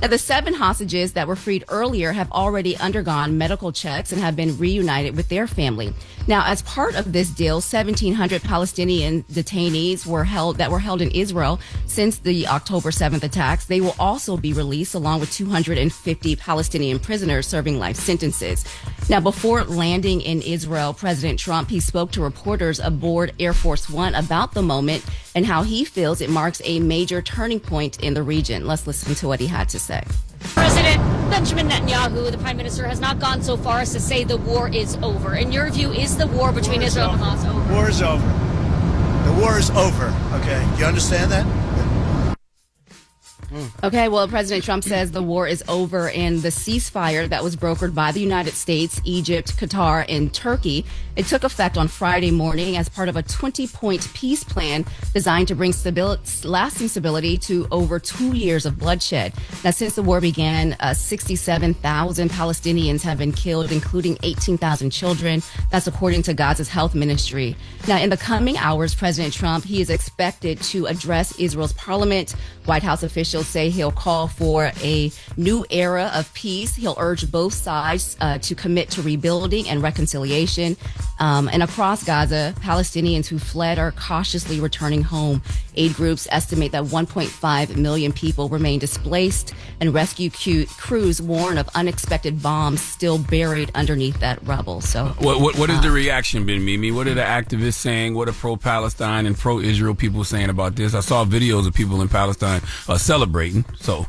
Now, the 7 hostages that were freed earlier have already undergone medical checks and have been reunited with their family. Now, as part of this deal, 1,700 Palestinian detainees were held in Israel since the October 7th attacks. They will also be released along with 250 Palestinian prisoners serving life sentences. Now, before landing in Israel, President Trump, he spoke to reporters aboard Air Force One about the moment and how he feels it marks a major turning point in the region. Let's listen to what he had to say. President Benjamin Netanyahu, the Prime Minister, has not gone so far as to say the war is over. In your view, is the war between Israel and Hamas over? War is over. The war is over. Okay, you understand that? Okay, well, President Trump says the war is over, and the ceasefire that was brokered by the United States, Egypt, Qatar, and Turkey, it took effect on Friday morning as part of a 20-point peace plan designed to bring lasting stability to over 2 years of bloodshed. Now, since the war began, 67,000 Palestinians have been killed, including 18,000 children. That's according to Gaza's health ministry. Now, in the coming hours, President Trump, he is expected to address Israel's parliament. White House officials say he'll call for a new era of peace. He'll urge both sides to commit to rebuilding and reconciliation. And across Gaza, Palestinians who fled are cautiously returning home. Aid groups estimate that 1.5 million people remain displaced, and rescue crews warn of unexpected bombs still buried underneath that rubble. So, what has the reaction been, Mimi? What are the activists saying? What are pro-Palestine and pro-Israel people saying about this? I saw videos of people in Palestine celebrating. So,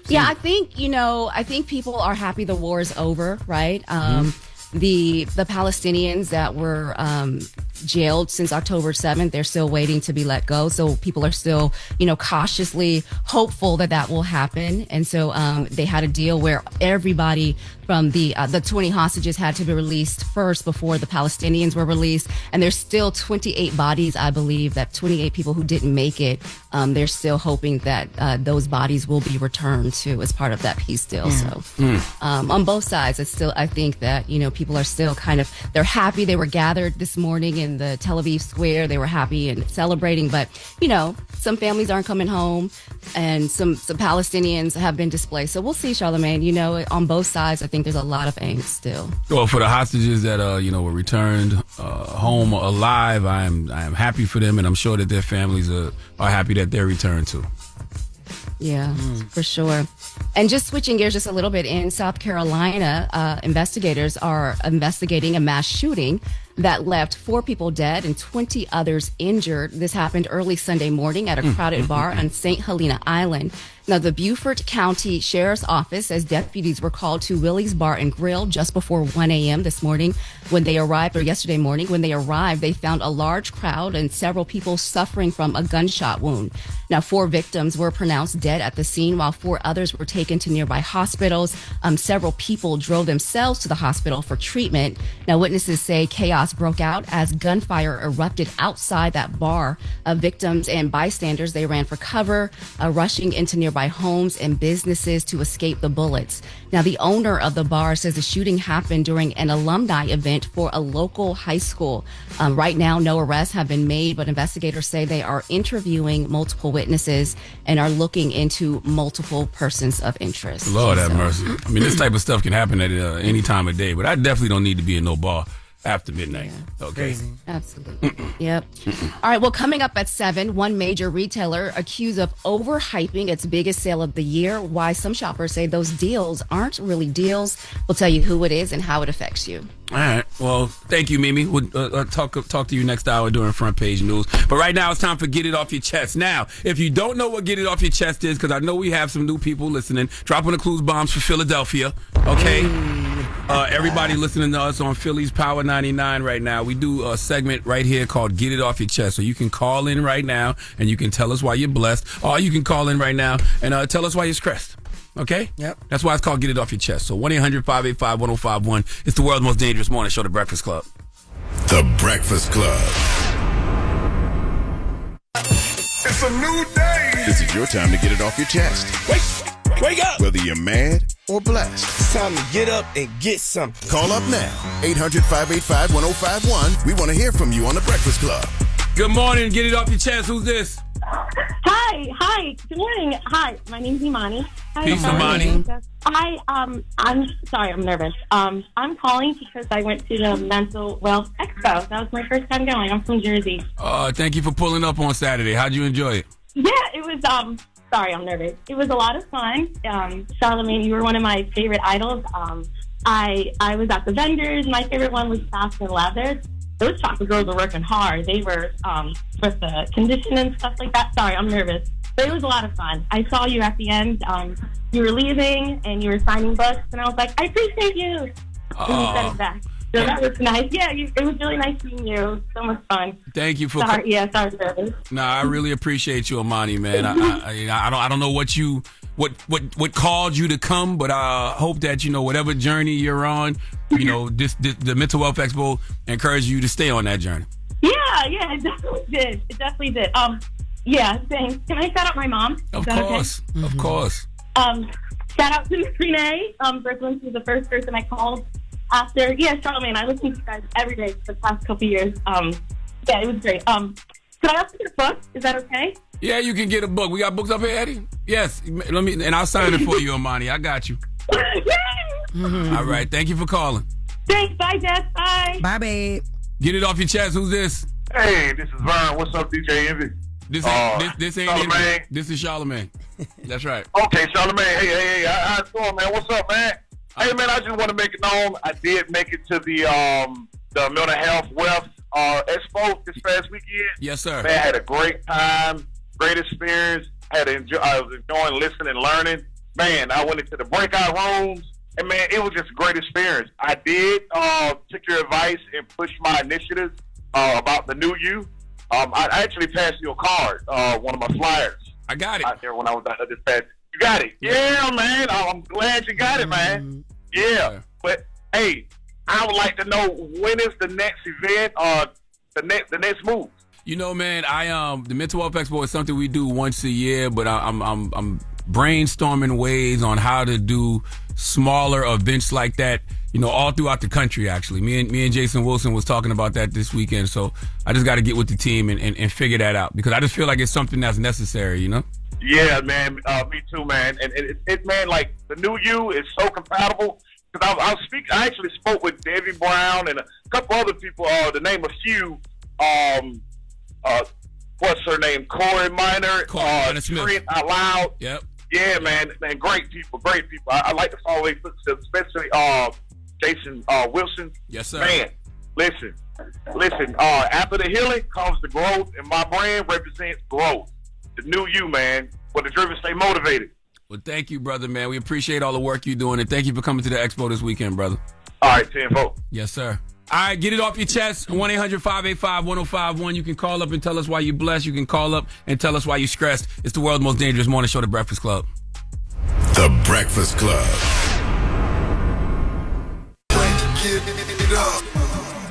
yeah, I think people are happy the war is over, right? The Palestinians that were jailed since October 7th, they're still waiting to be let go. So people are still, cautiously hopeful that will happen. And so they had a deal where everybody from the 20 hostages had to be released first before the Palestinians were released. And there's still 28 bodies, I believe, that 28 people who didn't make it. They're still hoping that those bodies will be returned too as part of that peace deal. So on both sides, it's still, I think that, people are still they're happy. They were gathered this morning in the Tel Aviv square. They were happy and celebrating, but some families aren't coming home and some Palestinians have been displaced. So we'll see, Charlamagne. On both sides, I think there's a lot of angst still. Well, for the hostages that were returned home alive, I am happy for them, and I'm sure that their families are happy that they're returned too. Yeah, for sure. And just switching gears just a little bit, in South Carolina, investigators are investigating a mass shooting that left 4 people dead and 20 others injured. This happened early Sunday morning at a crowded bar on St. Helena Island. Now, the Beaufort County Sheriff's Office says deputies were called to Willie's Bar and Grill just before 1 a.m. this morning when they arrived, or yesterday morning. When they arrived, they found a large crowd and several people suffering from a gunshot wound. Now, 4 victims were pronounced dead at the scene, while 4 others were taken to nearby hospitals. Several people drove themselves to the hospital for treatment. Now, witnesses say chaos broke out as gunfire erupted outside that bar. Victims and bystanders, they ran for cover, rushing into nearby homes and businesses to escape the bullets. Now, the owner of the bar says the shooting happened during an alumni event for a local high school. Right now, no arrests have been made, but investigators say they are interviewing multiple witnesses and are looking into multiple persons of interest. Lord have mercy. I mean, this type of stuff can happen at any time of day, but I definitely don't need to be in no bar after midnight. Yeah. Okay. Crazy. Absolutely. Yep. All right. Well, coming up at 7, one major retailer accused of overhyping its biggest sale of the year. Why some shoppers say those deals aren't really deals. We'll tell you who it is and how it affects you. All right. Well, thank you, Mimi. We'll talk to you next hour during Front Page News. But right now, it's time for Get It Off Your Chest. Now, if you don't know what Get It Off Your Chest is, because I know we have some new people listening, dropping the clues bombs for Philadelphia. Okay? Everybody listening to us on Philly's Power 99 right now, we do a segment right here called Get It Off Your Chest. So you can call in right now and you can tell us why you're blessed, or you can call in right now and tell us why you're stressed. Okay? Yep. That's why it's called Get It Off Your Chest. So 1-800-585-1051. It's the world's most dangerous morning show, The Breakfast Club. The Breakfast Club. It's a new day. This is your time to get it off your chest. Wake up. Whether you're mad or blessed. It's time to get up and get something. Call up now. 800-585-1051. We want to hear from you on The Breakfast Club. Good morning. Get it off your chest. Who's this? Hi, good morning. Hi, my name's Imani. Hi, Peace, Imani. I'm sorry, I'm nervous. I'm calling because I went to the Mental Wealth Expo. That was my first time going. I'm from Jersey. Thank you for pulling up on Saturday. How'd you enjoy it? Yeah, it was, sorry, I'm nervous. It was a lot of fun. Charlamagne, you were one of my favorite idols. I was at the vendors. My favorite one was Fast and Leather. Those chocolate girls were working hard. They were with the condition and stuff like that. Sorry, I'm nervous. But it was a lot of fun. I saw you at the end. You were leaving and you were signing books, and I was like, I appreciate you. And you said it back. So that was nice. Yeah, it was really nice seeing you. It was so much fun. Thank you for. Sorry, nervous. Nah, I really appreciate you, Imani, man. I don't know what called you to come, but I hope that whatever journey you're on, the Mental Wealth Expo encourages you to stay on that journey. Yeah, it definitely did. Yeah, thanks. Can I shout out my mom? Of course, okay? Of course. Shout out to Renee. Brooklyn, she was the first person I called after. Yeah, Charlamagne, I listen to you guys every day for the past couple years. Yeah, it was great. Could I also get a book? Is that okay? Yeah, you can get a book. We got books up here, Eddie? Yes. And I'll sign it for you, Imani. I got you. All right. Thank you for calling. Thanks. Bye, Jess. Bye. Bye, babe. Get it off your chest. Who's this? Hey, this is Vern. What's up, DJ Envy? This ain't Envy. This is Charlamagne. That's right. Okay, Charlamagne. Hey. How you doing, man? What's up, man? Hey, man, I just want to make it known. I did make it to the Mental Health Wealth Expo this past weekend. Yes, sir. Man, I had a great time, great experience. I was enjoying listening and learning. Man, I went into the breakout rooms, and man, it was just a great experience. I did took your advice and push my initiatives about the new you. I actually passed you a card, one of my flyers. I got it out there when I was out this past. You got it, yeah, man. I'm glad you got it, man. Yeah, but hey, I would like to know when is the next event or the next move. Man, the Mental Wealth Expo is something we do once a year, but I'm brainstorming ways on how to do smaller events like that, all throughout the country. Actually, me and Jason Wilson was talking about that this weekend, so I just got to get with the team and figure that out because I just feel like it's something that's necessary. Yeah, man. Me too, man. And it man, like the new you is so compatible. Because I actually spoke with Debbie Brown and a couple other people. To name a few. What's her name? Corey Minor. Smith. Out Loud. Yep. Yeah, man. Great people. I like to follow their footsteps, especially Jason Wilson. Yes, sir. Man, listen. After the healing comes the growth, and my brand represents growth. The new you, man. For the driven, stay motivated. Well, thank you, brother, man. We appreciate all the work you're doing, and thank you for coming to the expo this weekend, brother. All right, 10-4. Yes, sir. All right, get it off your chest. 1-800-585-1051. You can call up and tell us why you're blessed. You can call up and tell us why you're stressed. It's the world's most dangerous morning show, The Breakfast Club. The Breakfast Club.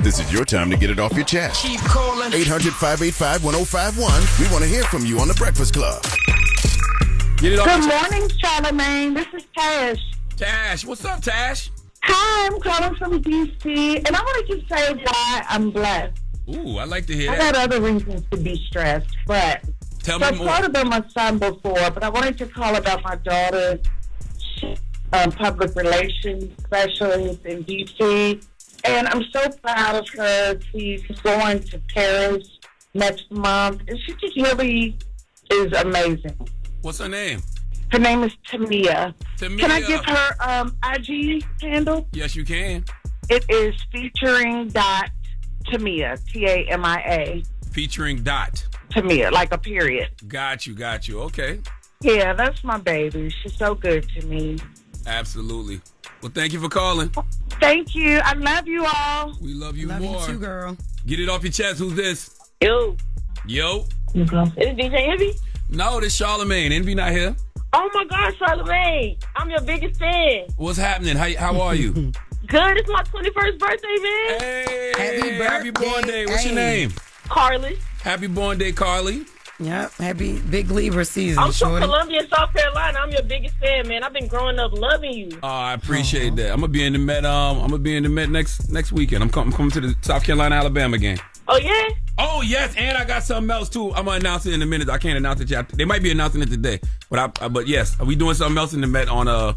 This is your time to get it off your chest. Keep calling. 800-585-1051. We want to hear from you on The Breakfast Club. Get it off Good morning, Charlamagne. This is Tash. Tash, what's up, Tash? Hi, I'm calling from D.C., and I want to just say why I'm blessed. Ooh, I like to hear I that. had other reasons to be stressed, but Tell me more. I've thought about my son before, but I wanted to call about my daughter. She's public relations specialist in D.C., and I'm so proud of her. She's going to Paris next month, and she just really is amazing. What's her name? Her name is Tamia. Tamia. Can I give her IG handle? Yes, you can. It is featuring Tamia, Tamia. Featuring Tamia, like a period. Got you. Okay. Yeah, that's my baby. She's so good to me. Absolutely. Well, thank you for calling. Thank you. I love you all. We love you Love more. you too, girl. Get it off your chest. Who's this? Yo. Yo. Is it DJ Envy? No, this Charlamagne. Envy not here. Oh my God, Charlamagne. I'm your biggest fan. What's happening? How are you? Good. It's my 21st birthday, man. Hey, happy born day. What's your name? Carly. Happy born day, Carly. Yep, happy big Libra season, I'm from shorty. Columbia, South Carolina. I'm your biggest fan, man. I've been growing up loving you. Oh, I appreciate that. I'm gonna be in the Met. I'm gonna be in the Met next weekend. I'm coming to the South Carolina Alabama game. Oh, yeah? Oh, yes, and I got something else, too. I'm going to announce it in a minute. I can't announce it yet. They might be announcing it today. But yes, we doing something else in the Met on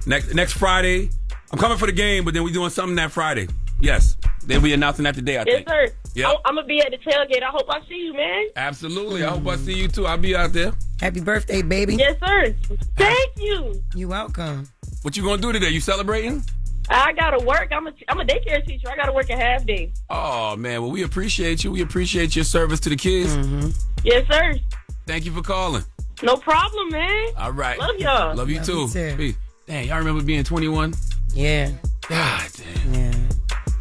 next Friday. I'm coming for the game, but then we doing something that Friday. Yes. They'll be announcing that today, I think. Yes, sir. Yep. I'm going to be at the tailgate. I hope I see you, man. Absolutely. I hope I see you, too. I'll be out there. Happy birthday, baby. Yes, sir. Thank you. You're welcome. What you going to do today? You celebrating? I got to work. I'm a daycare teacher. I got to work a half day. Oh, man. Well, we appreciate you. We appreciate your service to the kids. Mm-hmm. Yes, sir. Thank you for calling. No problem, man. All right. Love y'all. Love you, too. Peace. Dang, y'all remember being 21? Yeah. God damn. Yeah.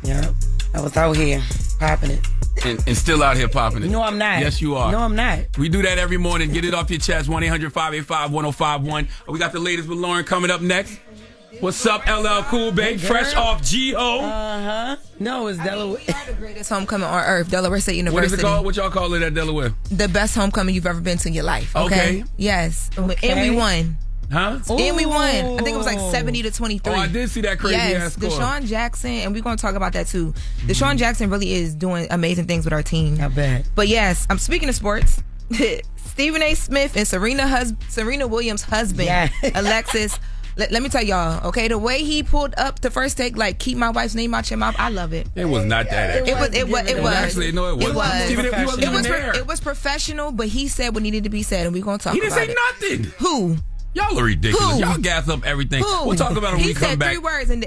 Yep. I was out here popping it. And still out here popping it. No, I'm not. Yes, you are. No, I'm not. We do that every morning. Get it off your chest. 1-800-585-1051. We got the latest with Loren coming up next. What's up, LL Cool Babe? Fresh off G-O. Uh-huh. No, it's Delaware. The greatest homecoming on earth, Delaware State University. What is it called? What y'all call it at Delaware? The best homecoming you've ever been to in your life. Okay. Yes. Okay. And we won. Huh? And we won. I think it was like 70-23. Oh, I did see that crazy ass score. Deshaun Jackson, and we're going to talk about that too. Deshaun Jackson really is doing amazing things with our team. Not bad. But yes, I'm speaking of sports. Stephen A. Smith and Serena Williams' husband, Alexis. Let me tell y'all, okay, the way he pulled up the first take, like, keep my wife's name out your mouth, I love it. It was not that. It was. Actually, no, it wasn't. It was professional, but he said what needed to be said, and we're going to talk about it. He didn't say nothing. Who? Y'all are ridiculous. Who? Y'all gas up everything. Who? We'll talk about it when we come back. He said 3 words, and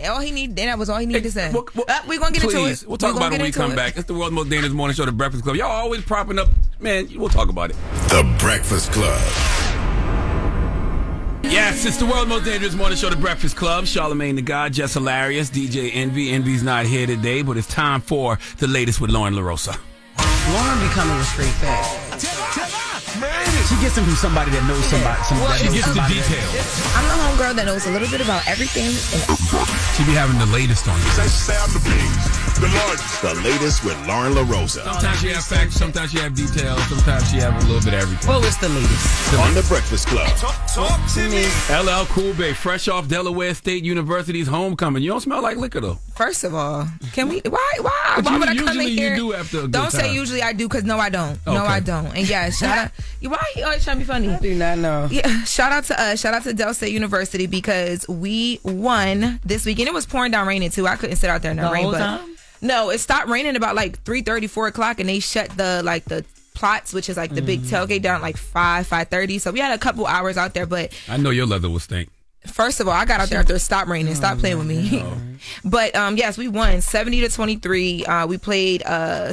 that was all he needed to say. We're going to get into it. We'll talk about it when we come back. It's the world's most dangerous morning show, The Breakfast Club. Y'all always propping up. Man, we'll talk about it. The Breakfast Club. Yes, it's the world's most dangerous morning show, The Breakfast Club. Charlamagne the God, Jess Hilarious, DJ Envy. Envy's not here today, but it's time for the latest with Loren LoRosa. Lauren becoming a straight fact. She gets them from somebody that knows somebody. She gets the details. I'm the homegirl that knows a little bit about everything. She be having the latest on you. The latest with Loren LoRosa. Sometimes she have facts, sometimes she have details, sometimes she have a little bit of everything. Well, it's the latest. On The Breakfast Club. Talk to me. LL Cool Babe, fresh off Delaware State University's homecoming. You don't smell like liquor, though. First of all, can we? Why would I come in here? You do after a good Don't time. say usually I do, because no, I don't. Okay. No, I don't. And yeah, shout out. Why are you always trying to be funny? I do not know. Yeah, shout out to us. Shout out to Del State University, because we won this weekend. It was pouring down raining too. I couldn't sit out there in the rain, whole but time? No, it stopped raining about like 3:30, 4 o'clock, and they shut the plots, which is like the big tailgate, down like 5:30. So we had a couple hours out there, but I know your leather will stink. first of all, I got out there after it stopped raining. Stop playing with me. But yes, we won 70-23. We played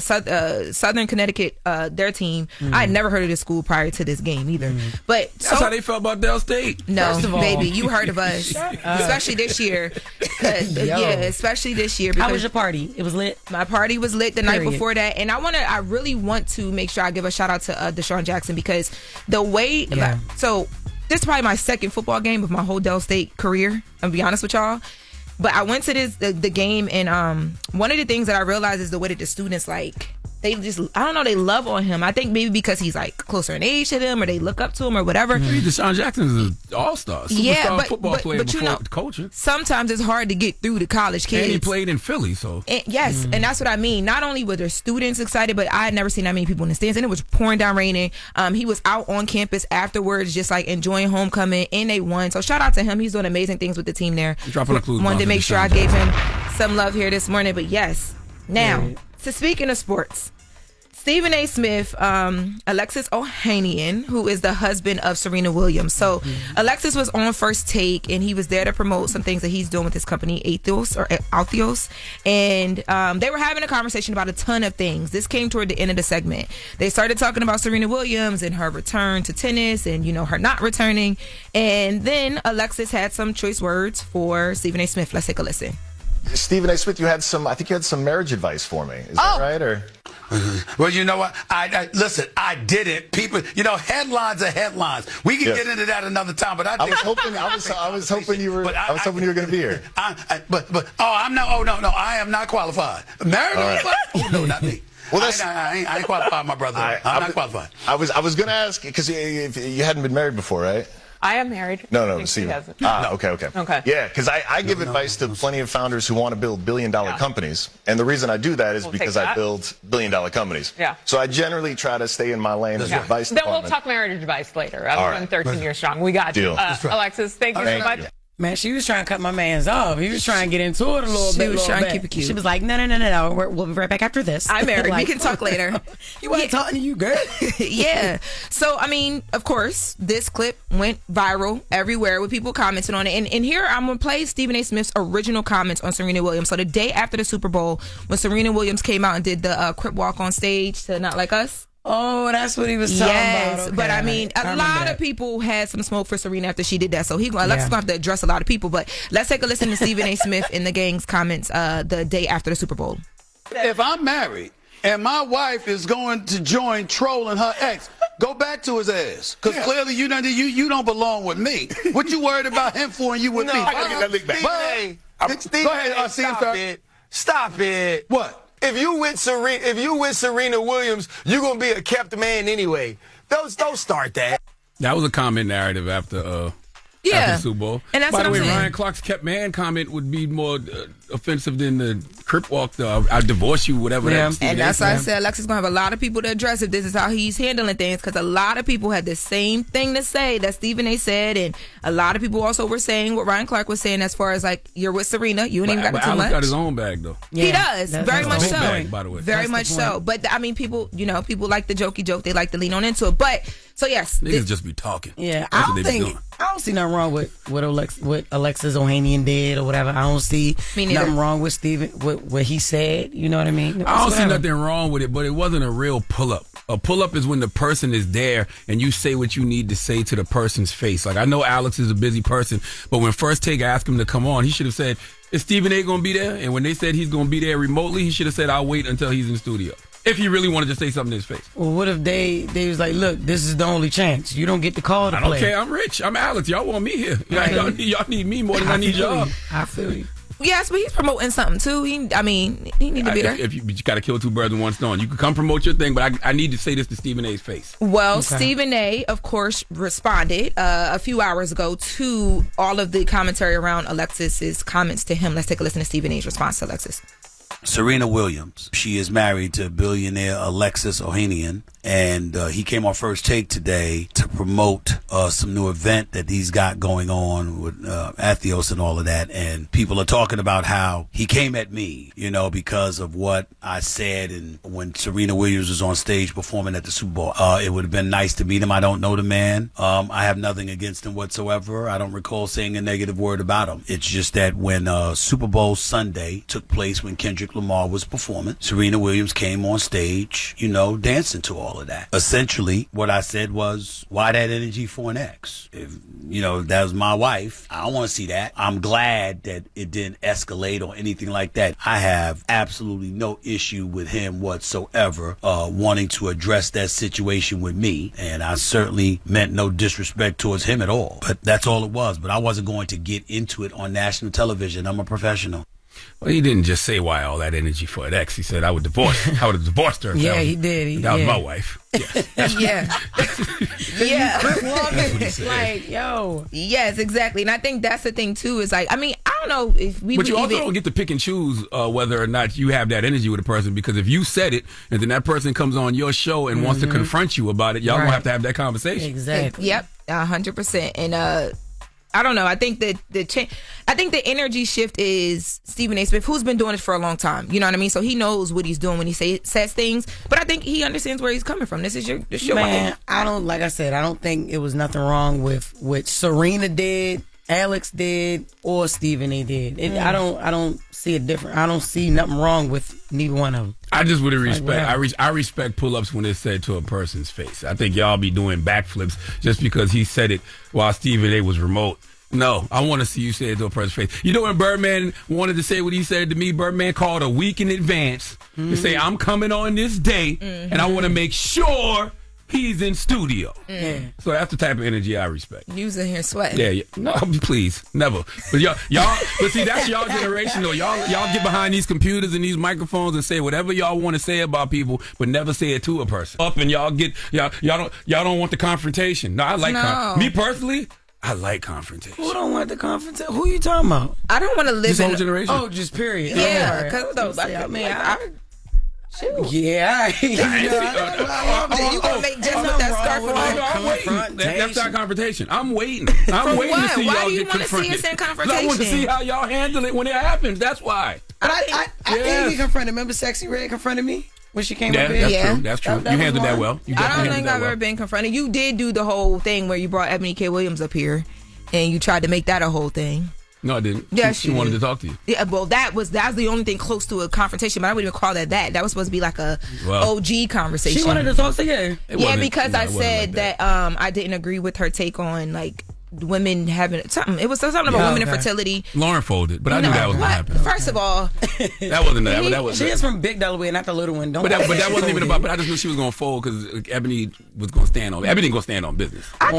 Southern Connecticut, their team. I had never heard of this school prior to this game either. But That's how they felt about Del State. No, First of all, baby, you heard of us, especially this year. Yeah, especially this year. How was your party? It was lit. My party was lit the night Period. before that, and I really want to make sure I give a shout out to Deshaun Jackson, because the way, so this is probably my second football game of my whole Del State career. I'll be honest with y'all. But I went to the game, and one of the things that I realized is the way that the students, like, they just, I don't know, they love on him. I think maybe because he's like closer in age to them, or they look up to him, or whatever. Deshaun Jackson is an all-star, superstar football player but before you know, coaching. Sometimes it's hard to get through to college kids. And he played in Philly, so. And, yes, and that's what I mean. Not only were the students excited, but I had never seen that many people in the stands, and it was pouring down raining. He was out on campus afterwards, just like enjoying homecoming, and they won. So shout out to him. He's doing amazing things with the team there. Dropping a clue. Wanted to make sure I gave him some love here this morning. But yes, now, so speaking of sports, Stephen A. Smith, Alexis Ohanian, who is the husband of Serena Williams. So Alexis was on First Take, and he was there to promote some things that he's doing with his company, Atheos. And they were having a conversation about a ton of things. This came toward the end of the segment. They started talking about Serena Williams and her return to tennis, and, you know, her not returning. And then Alexis had some choice words for Stephen A. Smith. Let's take a listen. Stephen A. Smith, I think you had some marriage advice for me. Is that right? Or well, you know what? Listen, I did it. People, you know, headlines are headlines. We can get into that another time. But I was hoping you were going to be here. I am not qualified. Married? Right. No, not me. Well, I ain't qualified, my brother. I'm not qualified. I was going to ask, because you hadn't been married before, right? I am married. No, see. Okay. Yeah, because I give advice to plenty of founders who want to build billion-dollar companies. And the reason I do that is because I build billion-dollar companies. Yeah. So I generally try to stay in my lane as advice Then we'll talk marriage advice later. I'm 13 years strong. We got you. Alexis, thank you so much. Man, she was trying to cut my man's off. He was trying to get into it a little bit. She was trying to keep it cute. She was like, no. We'll be right back after this. I'm married. Like, we can talk later. He wasn't talking to you, girl. Yeah. So, I mean, of course, this clip went viral everywhere with people commenting on it. And here, I'm going to play Stephen A. Smith's original comments on Serena Williams. So, the day after the Super Bowl, when Serena Williams came out and did the crip walk on stage to Not Like Us. Oh, that's what he was talking about. Okay, but I mean, a lot of people had some smoke for Serena after she did that. So Alexis gonna have to address a lot of people. But let's take a listen to Stephen A. Smith in the gang's comments the day after the Super Bowl. If I'm married and my wife is going to join trolling her ex, go back to his ass. Because clearly you don't belong with me. What you worried about him for and you with me? I gotta get that lick back. Go ahead, Stop it. What? If you with Serena Williams, you're gonna be a kept man anyway. Don't start that. That was a comment narrative after the Super Bowl. And that's By the what way, I'm saying. Ryan Clark's kept man comment would be more offensive than the crip walk. I divorce you, whatever. And that's why I said Alexis gonna have a lot of people to address if this is how he's handling things, because a lot of people had the same thing to say that Stephen A. said, and a lot of people also were saying what Ryan Clark was saying as far as like, you're with Serena, you ain't even got too Alex much. got his own bag though. He does, very much so. Bag, by the way. Very much so. But I mean, people like the jokey joke. They like to lean on into it. But so yes, niggas just be talking. Yeah, I don't see nothing wrong with what Alexis Ohanian did or whatever. I don't see nothing wrong with Steven, what he said. You know what I mean? I don't see nothing wrong with it, but it wasn't a real pull-up. A pull-up is when the person is there and you say what you need to say to the person's face. Like, I know Alex is a busy person, but when First Take asked him to come on, he should have said, is Stephen A. going to be there? And when they said he's going to be there remotely, he should have said, I'll wait until he's in studio. If he really wanted to say something to his face. Well, what if they was like, look, this is the only chance. You don't get the call to play. I don't care. I'm rich. I'm Alex. Y'all want me here. Y'all need me more than I need y'all. I feel you. Yes, but he's promoting something too. He need to be there. If you got to kill two birds with one stone. You can come promote your thing, but I need to say this to Stephen A.'s face. Well, okay. Stephen A., of course, responded a few hours ago to all of the commentary around Alexis's comments to him. Let's take a listen to Stephen A.'s response to Alexis. Serena Williams, she is married to billionaire Alexis Ohanian, and he came on First Take today to promote some new event that he's got going on with Atheos and all of that. And people are talking about how he came at me, because of what I said. And when Serena Williams was on stage performing at the Super Bowl, it would have been nice to meet him. I don't know the man. I have nothing against him whatsoever. I don't recall saying a negative word about him. It's just that when Super Bowl Sunday took place, when Kendrick Lamar was performing, Serena Williams came on stage, dancing to all of that. Essentially, what I said was, why that energy for an ex? If, that was my wife, I don't want to see that. I'm glad that it didn't escalate or anything like that. I have absolutely no issue with him whatsoever wanting to address that situation with me, and I certainly meant no disrespect towards him at all. But that's all it was. But I wasn't going to get into it on national television. I'm a professional. Well, he didn't just say why all that energy for an ex. He said I would have divorced her. Yeah, he did. That was my wife. Yes. Yeah. Like, yo. Yes, exactly. And I think that's the thing too. Is like, I don't know if we. But you also don't get to pick and choose whether or not you have that energy with a person, because if you said it and then that person comes on your show and wants to confront you about it, y'all gonna have to have that conversation. Exactly. Yep. 100%. And I don't know. I think that the energy shift is Stephen A. Smith, who's been doing it for a long time. You know what I mean? So he knows what he's doing when he says things. But I think he understands where he's coming from. This is your man. I don't think it was nothing wrong with what Serena did, Alex did, or Stephen A. did. I don't see it different. I don't see nothing wrong with neither one of them. I just would respect. I respect pull-ups when it's said to a person's face. I think y'all be doing backflips just because he said it while Stephen A. was remote. No, I want to see you say it to a person's face. You know when Birdman wanted to say what he said to me, Birdman called a week in advance to say, I'm coming on this day, and I want to make sure he's in studio. So that's the type of energy I respect. You was in here sweating. Yeah. No, please, never. But y'all. But see, that's y'all generation though. Y'all get behind these computers and these microphones and say whatever y'all want to say about people, but never say it to a person. Up and y'all don't want the confrontation. No, I like me personally. I like confrontation. Who don't want the confrontation? Who you talking about? I don't want to live This in whole generation? Oh, just period. Yeah, Because shoot. Yeah, you gonna make Jess with that scarf on? I'm waiting. That's not confrontation. I'm waiting. I'm For waiting to what? see Why y'all do you get wanna see confronted. us in 'Cause I want to confrontation? see how y'all handle it when it happens. That's why. But I think he confronted. Remember Sexy Red confronted me when she came up here? That's true. You handled that well. You I don't handled think that I've well. ever been confronted. You did do the whole thing where you brought Ebony K. Williams up here, and you tried to make that a whole thing. No, I didn't. Yes, she wanted to talk to you. Yeah, well, that was the only thing close to a confrontation, but I wouldn't even call that. That was supposed to be like a OG conversation. She wanted to talk to you. Yeah, because I said that I didn't agree with her take on like women having something. It was something about women and fertility. Lauren folded, but I knew that was going to happen. First of all, that wasn't that. That was. She is from Big Delaware, not the little one. But that wasn't even about. But I just knew she was going to fold because Ebony was going to stand on. Ebony going to stand on business. I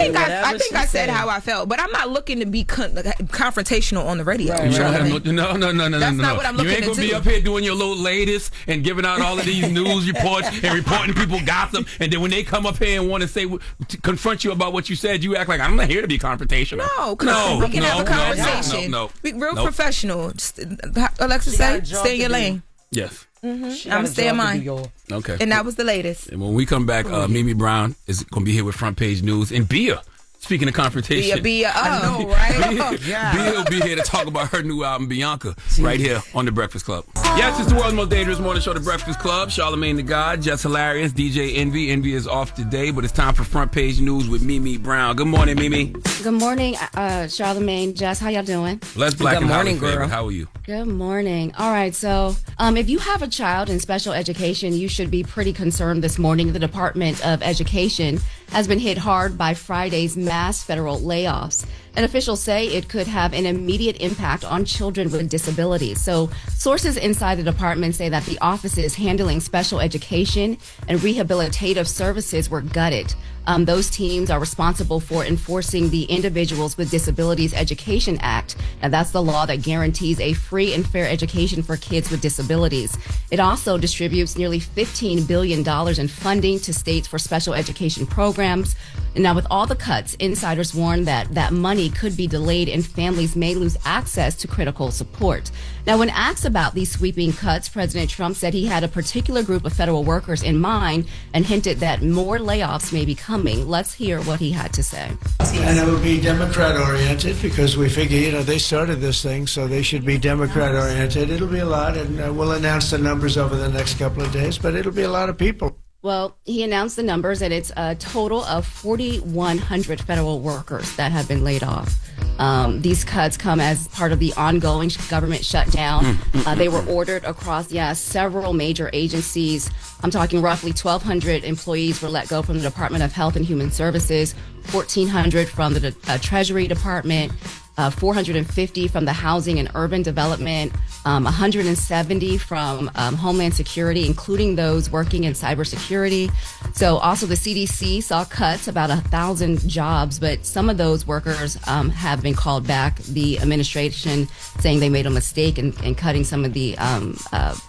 think I said how I felt, but I'm not looking to be confrontational on the radio. Right. No. That's not what I'm looking You ain't going to be into. up here doing your little latest and giving out all of these news reports and reporting people gossip, and then when they come up here and want to say confront you about what you said, you act like I'm not here to be confrontational. No, we can have a conversation. No. We real professional. Just, Alexis say, stay in your lane. Yes. I'm stay in mine. Okay. And that was the latest. And when we come back, Mimi Brown is going to be here with Front Page News. And BIA, speaking of confrontation. BIA, I know, right? BIA will be here to talk about her new album, Bianca, right here on The Breakfast Club. Yes, it's the world's most dangerous morning show, The Breakfast Club. Charlamagne the God, Jess Hilarious, DJ Envy. Envy is off today, but it's time for Front Page News with Mimi Brown. Good morning, Mimi. Good morning, Charlamagne, Jess. How y'all doing? Blessed, black, and morning, highly favored. girl. How are you? Good morning. All right, so if you have a child in special education, you should be pretty concerned this morning. The Department of Education has been hit hard by Friday's mass federal layoffs. And officials say it could have an immediate impact on children with disabilities. So sources inside the department say that the offices handling special education and rehabilitative services were gutted. Those teams are responsible for enforcing the Individuals with Disabilities Education Act. And that's the law that guarantees a free and fair education for kids with disabilities. It also distributes nearly $15 billion in funding to states for special education programs. And now with all the cuts, insiders warn that that money could be delayed and families may lose access to critical support. Now, when asked about these sweeping cuts, President Trump said he had a particular group of federal workers in mind and hinted that more layoffs may be coming. Let's hear what he had to say. And it will be Democrat-oriented because we figure, they started this thing, so they should be Democrat-oriented. It'll be a lot, and we'll announce the numbers over the next couple of days, but it'll be a lot of people. Well, he announced the numbers, and it's a total of 4,100 federal workers that have been laid off. These cuts come as part of the ongoing government shutdown. They were ordered across, several major agencies. I'm talking roughly 1,200 employees were let go from the Department of Health and Human Services, 1,400 from the Treasury Department, 450 from the Housing and Urban Development, 170 from Homeland Security, including those working in cybersecurity. So also the CDC saw cuts, about 1,000 jobs, but some of those workers have been called back. The administration saying they made a mistake in cutting some of the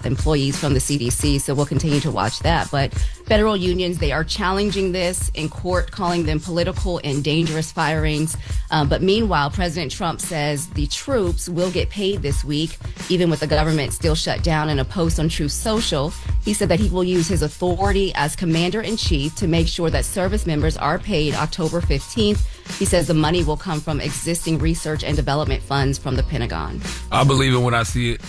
employees from the CDC. So we'll continue to watch that. But federal unions, they are challenging this in court, calling them political and dangerous firings. But meanwhile, President Trump says the troops will get paid this week, even with the government still shut down. In a post on Truth Social, he said that he will use his authority as commander-in-chief to make sure that service members are paid October 15th. He says the money will come from existing research and development funds from the Pentagon. I believe it when I see it,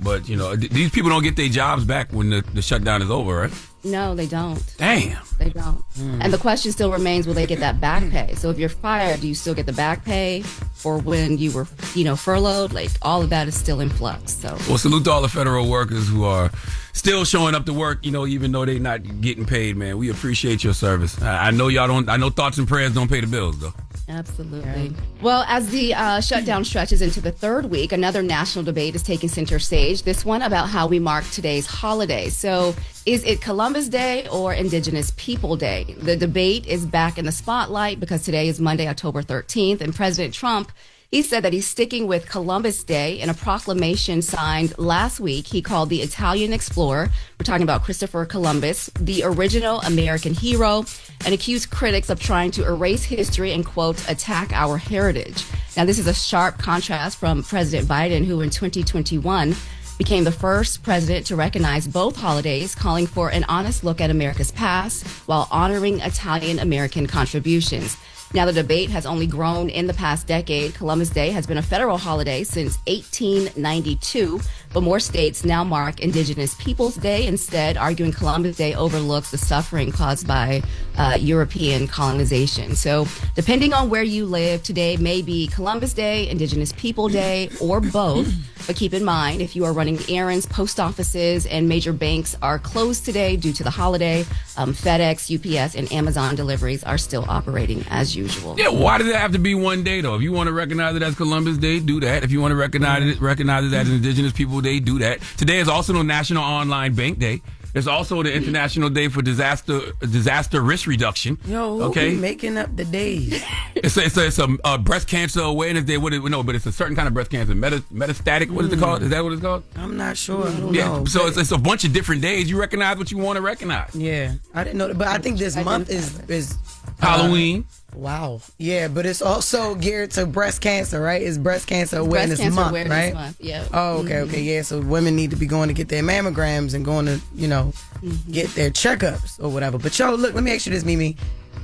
but, these people don't get their jobs back when the shutdown is over, right? No, they don't. Damn. They don't. And the question still remains, will they get that back pay? So if you're fired, do you still get the back pay? Or when you were, furloughed? Like, all of that is still in flux. So, well, salute to all the federal workers who are still showing up to work, even though they're not getting paid, man. We appreciate your service. I know y'all don't, I know thoughts and prayers don't pay the bills, though. Absolutely. Well, as the shutdown stretches into the third week, another national debate is taking center stage. This one about how we mark today's holiday. So is it Columbus Day or Indigenous People Day? The debate is back in the spotlight because today is Monday, October 13th, and President Trump He said that he's sticking with Columbus Day. In a proclamation signed last week, he called the Italian explorer, we're talking about Christopher Columbus, the original American hero, and accused critics of trying to erase history and, quote, attack our heritage. Now, this is a sharp contrast from President Biden, who in 2021 became the first president to recognize both holidays, calling for an honest look at America's past while honoring Italian-American contributions. Now, the debate has only grown in the past decade. Columbus Day has been a federal holiday since 1892, but more states now mark Indigenous Peoples Day instead, arguing Columbus Day overlooks the suffering caused by European colonization. So, depending on where you live, today may be Columbus Day, Indigenous People Day, or both. But keep in mind, if you are running errands, post offices and major banks are closed today due to the holiday. FedEx, UPS, and Amazon deliveries are still operating as usual. Yeah, why does it have to be one day, though? If you want to recognize it as Columbus Day, do that. If you want to recognize it as Indigenous People Day, do that. Today is also the National Online Bank Day. There's also the International Day for Disaster Risk Reduction. Yo, okay, making up the days. It's a breast cancer awareness day. But it's a certain kind of breast cancer, metastatic. What is it called? Is that what it's called? I'm not sure. I don't know. So it's a bunch of different days. You recognize what you want to recognize. Yeah, I didn't know that, but I think this month is Halloween. Wow. Yeah, but it's also geared to breast cancer, right? It's Breast Cancer Awareness Month, right? Yeah. Oh, okay. Yeah, so women need to be going to get their mammograms and going to, get their checkups or whatever. But look, let me ask you this, Mimi.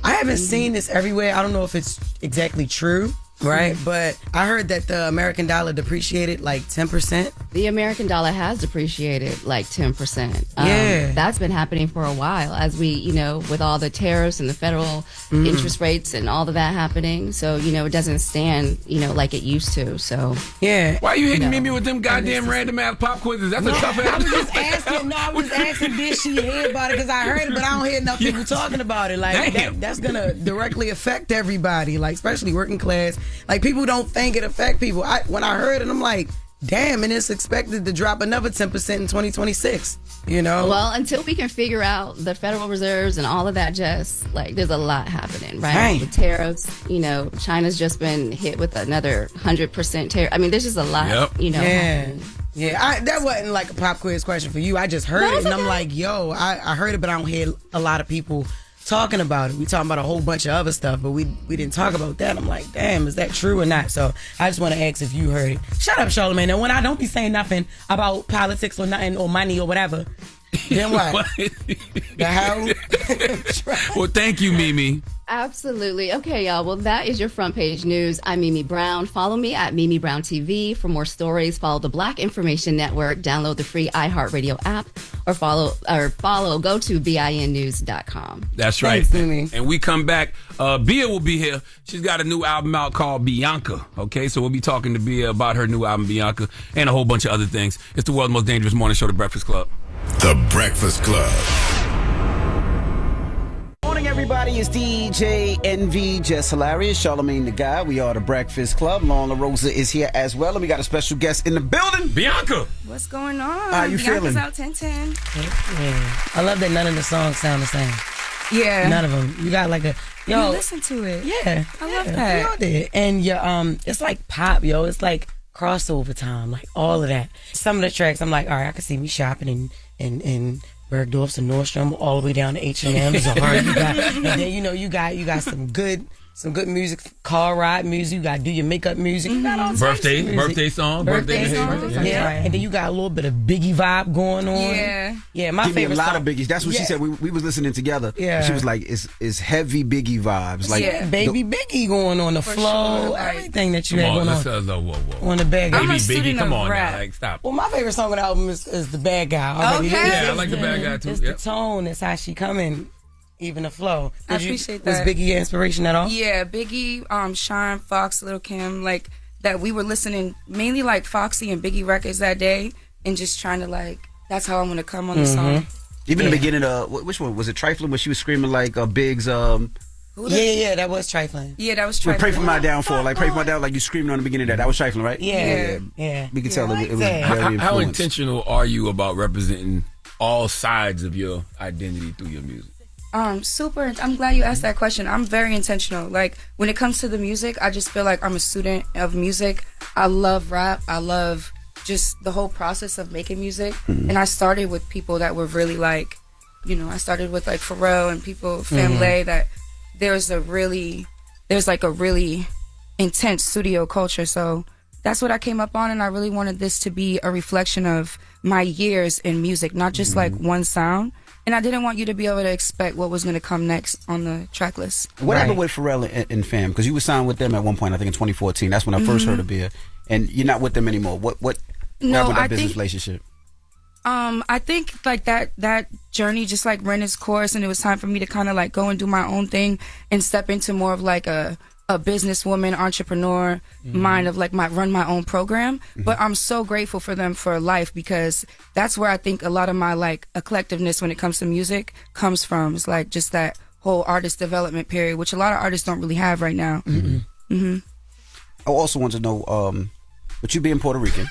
I haven't seen this everywhere. I don't know if it's exactly true. Right, but I heard that the American dollar depreciated like 10%. The American dollar has depreciated like 10%. Yeah. That's been happening for a while as we, with all the tariffs and the federal interest rates and all of that happening. So, it doesn't stand, like it used to. So, yeah. Why are you hitting me with them goddamn random ass pop quizzes? That's a tough ass. I was asking, did she hear about it? Because I heard it, but I don't hear enough people talking about it. Like, that's going to directly affect everybody, like, especially working class. Like, people don't think it affect people. When I heard it, I'm like, damn, and it's expected to drop another 10% in 2026, Well, until we can figure out the Federal Reserves and all of that, Jess, like, there's a lot happening, right? Right. The tariffs, China's just been hit with another 100% tariff. I mean, there's just a lot, happening. Yeah, that wasn't like a pop quiz question for you. I just heard it, and I'm like, yo, I heard it, but I don't hear a lot of people talking about it. We talking about a whole bunch of other stuff, but we didn't talk about that. I'm like, damn, is that true or not? So I just want to ask if you heard it. Shut up, Charlamagne. And when I don't be saying nothing about politics or nothing or money or whatever, then what? The hell? Well, thank you, Mimi. Absolutely. Okay, y'all. Well, that is your front page news. I'm Mimi Brown. Follow me at Mimi Brown TV for more stories. Follow the Black Information Network. Download the free iHeartRadio app, or go to BINnews.com. That's right. Thanks, Mimi. And we come back. Bia will be here. She's got a new album out called Bianca. Okay, so we'll be talking to Bia about her new album Bianca and a whole bunch of other things. It's the world's most dangerous morning show, The Breakfast Club. The Breakfast Club. Morning, everybody. It's DJ NV, Jess Hilarious, Charlamagne the Guy. We are The Breakfast Club. Loren LoRosa is here as well, and we got a special guest in the building. Bianca. What's going on? How you feeling? Out 10-10. Yeah. I love that none of the songs sound the same. Yeah. None of them. You got like a you listen to it. Yeah. I love that. We all did. And it's like pop, yo. It's like crossover time, like all of that. Some of the tracks, I'm like, all right, I can see me shopping in Bergdorf's and Nordstrom all the way down to H&M's. And then you got some good music, car ride music. You got to do your makeup music. You got all birthday song. Yeah, and then you got a little bit of Biggie vibe going on. Yeah. My Give favorite me a lot song. of Biggies. That's what she said. We was listening together. Yeah, she was like, it's heavy Biggie vibes. Like baby Biggie going on the flow, sure. everything that you had going on. On the bad guy. Baby Biggie, come on now, like stop. Well, my favorite song on the album is the bad guy. Okay. Yeah, I like the bad guy too. It's the tone. It's how she coming. Even the flow. I appreciate that. Was Biggie your inspiration at all? Yeah, Biggie, Sean, Fox, Lil' Kim, like that. We were listening mainly like Foxy and Biggie records that day, and just trying to like. That's how I'm gonna come on the song. Even the beginning of which one was it? Trifling, where she was screaming like Biggs. Yeah, that was Trifling. Yeah, that was Trifling. Pray for my downfall, like pray for my downfall, like you screaming on the beginning of that. That was Trifling, right? Yeah. We could tell like it was very influenced. How intentional are you about representing all sides of your identity through your music? Super. I'm glad you asked that question. I'm very intentional. Like, when it comes to the music, I just feel like I'm a student of music. I love rap. I love just the whole process of making music. And I started with people that were really like, you know, I started with like Pharrell and people, Family, that there's like a really intense studio culture. So that's what I came up on, and I really wanted this to be a reflection of my years in music, not just like one sound. And I didn't want you to be able to expect what was going to come next on the track list. What happened with Pharrell and Fam? Because you were signed with them at one point, I think in 2014. That's when I first heard of BIA. And you're not with them anymore. What happened with that business relationship? I think like that journey just like ran its course, and it was time for me to kind of like go and do my own thing and step into more of like a businesswoman, entrepreneur mind of like run my own program. But I'm so grateful for them for life, because that's where I think a lot of my like eclectiveness when it comes to music comes from. It's like just that whole artist development period, which a lot of artists don't really have right now. I also want to know, with you being Puerto Rican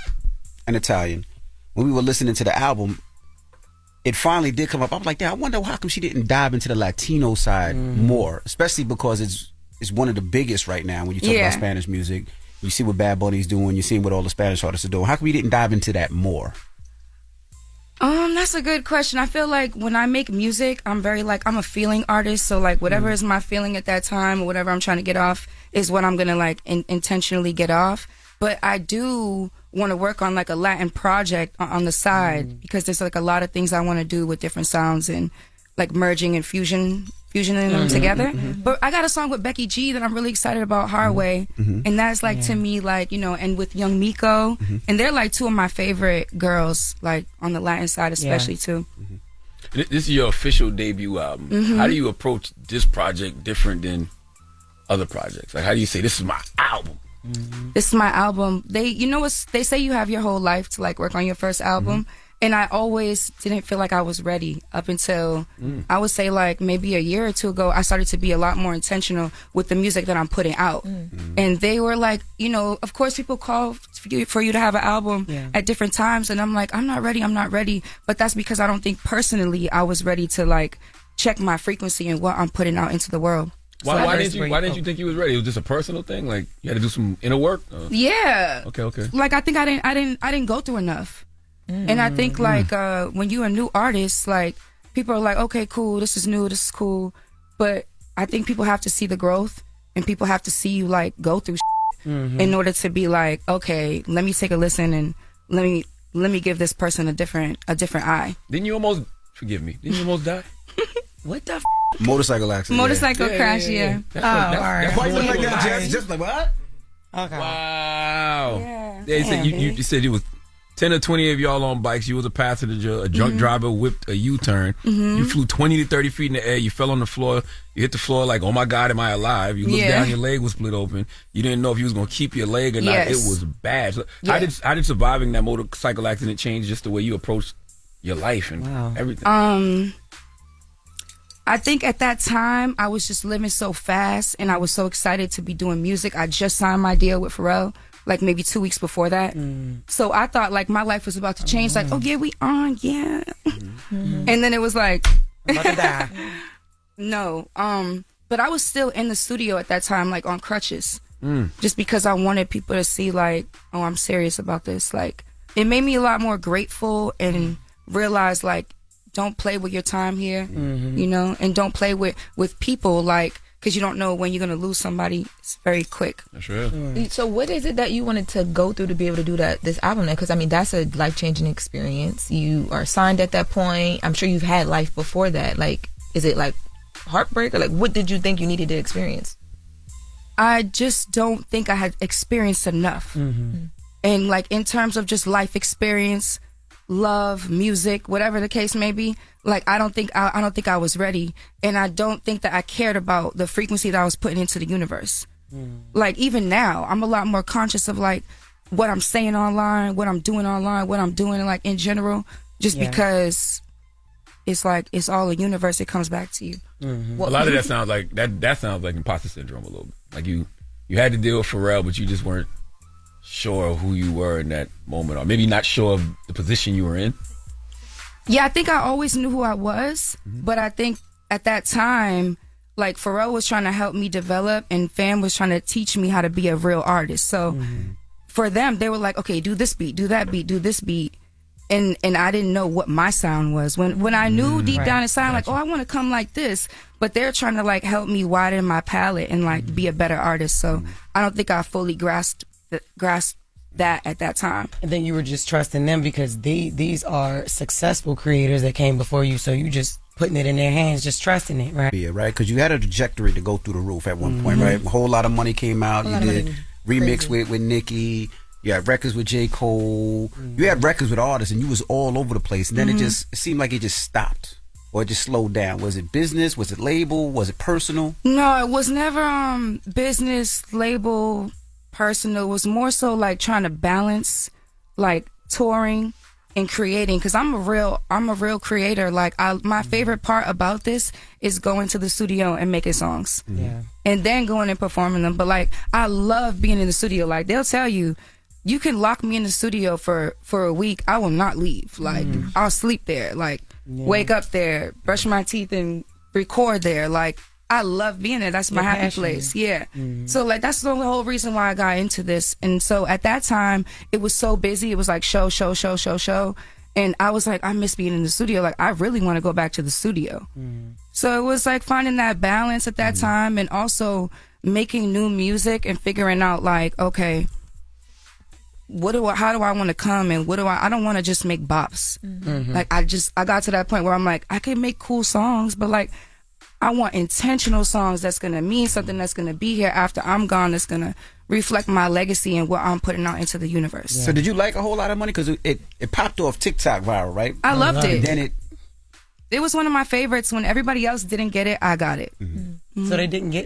and Italian, when we were listening to the album, it finally did come up. I was like, yeah, I wonder how come she didn't dive into the Latino side more, especially because it's one of the biggest right now when you talk about Spanish music. You see what Bad Bunny's doing, you see what all the Spanish artists are doing. How come you didn't dive into that more? That's a good question. I feel like when I make music, I'm a feeling artist. So like whatever is my feeling at that time, or whatever I'm trying to get off is what I'm gonna like intentionally get off. But I do want to work on like a Latin project on the side, because there's like a lot of things I want to do with different sounds and like merging and fusioning them together. But I got a song with Becky G that I'm really excited about, Highway, and that's like to me like, you know, and with Young Miko, and they're like two of my favorite girls, like on the Latin side especially too. This is your official debut album. How do you approach this project different than other projects? Like, how do you say this is my album? This is my album. They say you have your whole life to like work on your first album. And I always didn't feel like I was ready up until I would say like maybe a year or two ago, I started to be a lot more intentional with the music that I'm putting out. And they were like, you know, of course people call for you to have an album at different times. And I'm like, I'm not ready. But that's because I don't think personally I was ready to like check my frequency and what I'm putting out into the world. Why didn't you think you was ready? It was just a personal thing? Like you had to do some inner work? Yeah. Okay. Like I think I didn't go through enough. And I think like when you're a new artist, like people are like, okay, cool, this is new, this is cool. But I think people have to see the growth, and people have to see you like go through in order to be like, okay, let me take a listen and let me give this person a different eye. Didn't you almost die? What the motorcycle accident? Motorcycle crash, yeah. All right. Why you like that, Jess? Just like what? Okay. Wow. Yeah. They said you said you was 10 or 20 of y'all on bikes. You was a passenger. A drunk driver whipped a U-turn. You flew 20 to 30 feet in the air. You fell on the floor. You hit the floor like, oh my God, am I alive? You looked down, your leg was split open. You didn't know if you was going to keep your leg or not. It was bad. So how did surviving that motorcycle accident change just the way you approached your life and everything? I think at that time, I was just living so fast, and I was so excited to be doing music. I just signed my deal with Pharrell, like maybe 2 weeks before that. So I thought like my life was about to change. Like, oh yeah, we on, yeah. And then it was like, I'm about to die. No. But I was still in the studio at that time, like on crutches, just because I wanted people to see like, oh, I'm serious about this. Like, it made me a lot more grateful and realize like, don't play with your time here, you know, and don't play with people, like, because you don't know when you're going to lose somebody. It's very quick. That's right. So what is it that you wanted to go through to be able to do this album? Because, I mean, that's a life-changing experience. You are signed at that point. I'm sure you've had life before that. Like, is it like heartbreak, or like what did you think you needed to experience? I just don't think I had experienced enough. And like in terms of just life experience, love, music, whatever the case may be, like I don't think I was ready, and I don't think that I cared about the frequency that I was putting into the universe. Like even now, I'm a lot more conscious of like what I'm saying online, what I'm doing online, what I'm doing like in general, just because it's like it's all a universe. It comes back to you. Well, a lot of that sounds like that sounds like imposter syndrome a little bit. Like you had to deal with Pharrell, but you just weren't sure of who you were in that moment, or maybe not sure of the position you were in. Yeah, I think I always knew who I was, but I think at that time, like Pharrell was trying to help me develop, and Fam was trying to teach me how to be a real artist. So for them, they were like, okay, do this beat, do that beat, do this beat. And I didn't know what my sound was. When I knew deep down inside, like, oh, I want to come like this. But they're trying to like help me widen my palette and like be a better artist. So I don't think I fully grasped that at that time. And then you were just trusting them because these are successful creators that came before you. So you just putting it in their hands, just trusting it, right? Yeah, right. Because you had a trajectory to go through the roof at one point, right? A whole lot of money came out. You did remix with Nicki. You had records with J. Cole. You had records with artists, and you was all over the place. And then it seemed like it just stopped, or it just slowed down. Was it business? Was it label? Was it personal? No, it was never business, label, personal. It was more so like trying to balance, like touring and creating. Because I'm a real creator. Like my favorite part about this is going to the studio and making songs, and then going and performing them. But like I love being in the studio. Like they'll tell you. You can lock me in the studio for a week. I will not leave. Like, I'll sleep there. Like, wake up there, brush my teeth, and record there. Like, I love being there. That's my happy place. Yeah. So, like, that's the whole reason why I got into this. And so, at that time, it was so busy. It was like show. And I was like, I miss being in the studio. Like, I really want to go back to the studio. So, it was like finding that balance at that time and also making new music and figuring out, like, okay, how do I want to come and I don't want to just make bops. Like I got to that point where I'm like, I can make cool songs, but like I want intentional songs that's going to mean something, that's going to be here after I'm gone, that's going to reflect my legacy and what I'm putting out into the universe. So did you like A Whole Lot of Money? Because it popped off TikTok viral, right? I loved it. And then it was one of my favorites. When everybody else didn't get it, I got it. So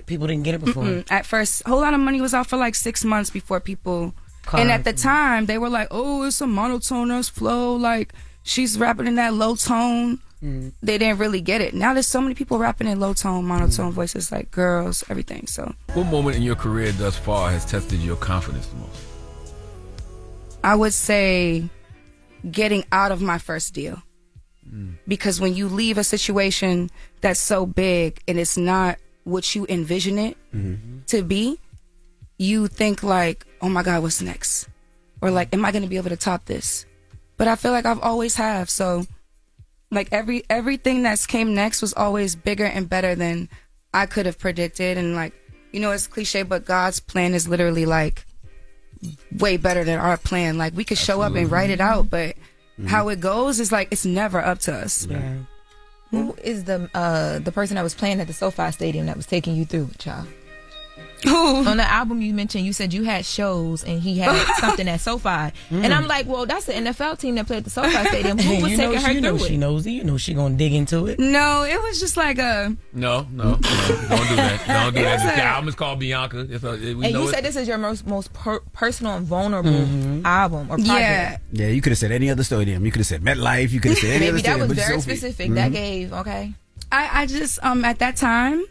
people didn't get it before? At first, A Whole Lot of Money was out for like 6 months before people... And at the time, they were like, oh, it's a monotonous flow. Like, she's rapping in that low tone. They didn't really get it. Now there's so many people rapping in low tone, monotone voices, like girls, everything. So, what moment in your career thus far has tested your confidence the most? I would say getting out of my first deal. Because when you leave a situation that's so big and it's not what you envision it to be, you think like, oh my God, what's next? Or like, am I going to be able to top this? But I feel like I've always have. So like everything that's came next was always bigger and better than I could have predicted. And like, you know, it's cliche, but God's plan is literally like way better than our plan. Like we could show up and write it out, but how it goes is like, it's never up to us. Who is the person that was playing at the SoFi Stadium that was taking you through, child? On the album you mentioned, you said you had shows and he had something at SoFi. And I'm like, well, that's the NFL team that played at the SoFi Stadium. Who was taking her through it? She knows it. You know she gonna dig into it. No, it was just like a... No. Don't do that. Don't do that. The album is called Bianca. And you said this is your most personal and vulnerable album or project. Yeah, you could have said any other stadium. You could have said MetLife. You could have said any other stadium. Maybe that was very specific. That gave, okay. I just, at that time,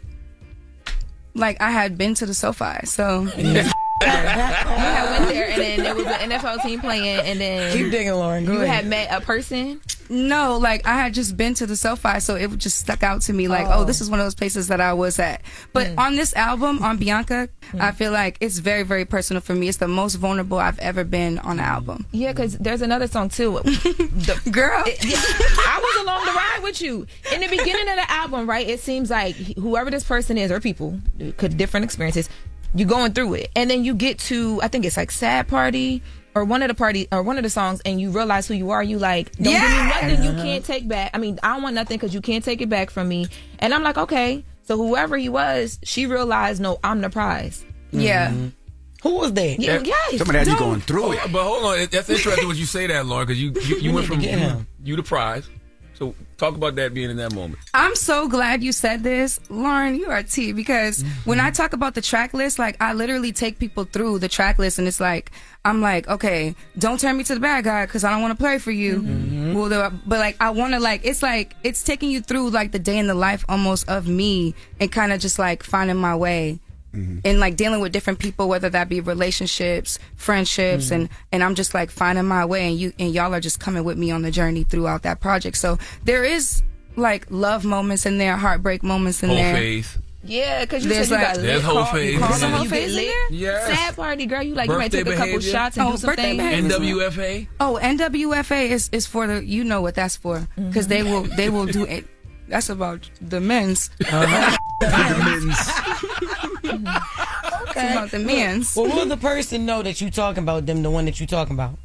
like I had been to the SoFi, so you had went there, and then there was an NFL team playing, and then keep digging, Lauren. You had met a person. No, like I had just been to the SoFi, so it just stuck out to me. Like, oh, this is one of those places that I was at. But on this album, on Bianca, I feel like it's very, very personal for me. It's the most vulnerable I've ever been on an album. Yeah, because there's another song too. Girl, I was along the ride with you in the beginning of the album. Right, it seems like whoever this person is or people could different experiences. You're going through it, and then you get to, I think it's like Sad Party or one of the songs, and you realize who you are. You like, don't give me nothing you can't take back. I mean, I don't want nothing because you can't take it back from me. And I'm like, okay, so whoever he was, she realized, no, I'm the prize. Yeah. Who was that? Yeah. Somebody had you going through it. But hold on, that's interesting when you say that, Lauren, because you went from you the prize. So talk about that being in that moment. I'm so glad you said this. Lauren, you are T, because when I talk about the track list, like I literally take people through the track list, and it's like, I'm like, okay, don't turn me to the bad guy because I don't want to play for you. Well, but like, I want to like, it's taking you through like the day in the life almost of me and kind of just like finding my way. And like dealing with different people, whether that be relationships, friendships, and I'm just like finding my way, and y'all are just coming with me on the journey throughout that project. So there is like love moments in there, heartbreak moments in Whole there. face. Yeah, because you There's said you like- got There's lit. whole Call- face. You call Yeah. some whole You face get in lit? there? Yes. Sad party, girl. You might Birthday take a couple behavior. shots and Oh, do some birthday things. behavior. NWFA. Oh, NWFA is for the, you know what that's for, because they will do it. That's about the men's. Okay. About the men's. Well, will the person know that you talking about them, the one that you talking about?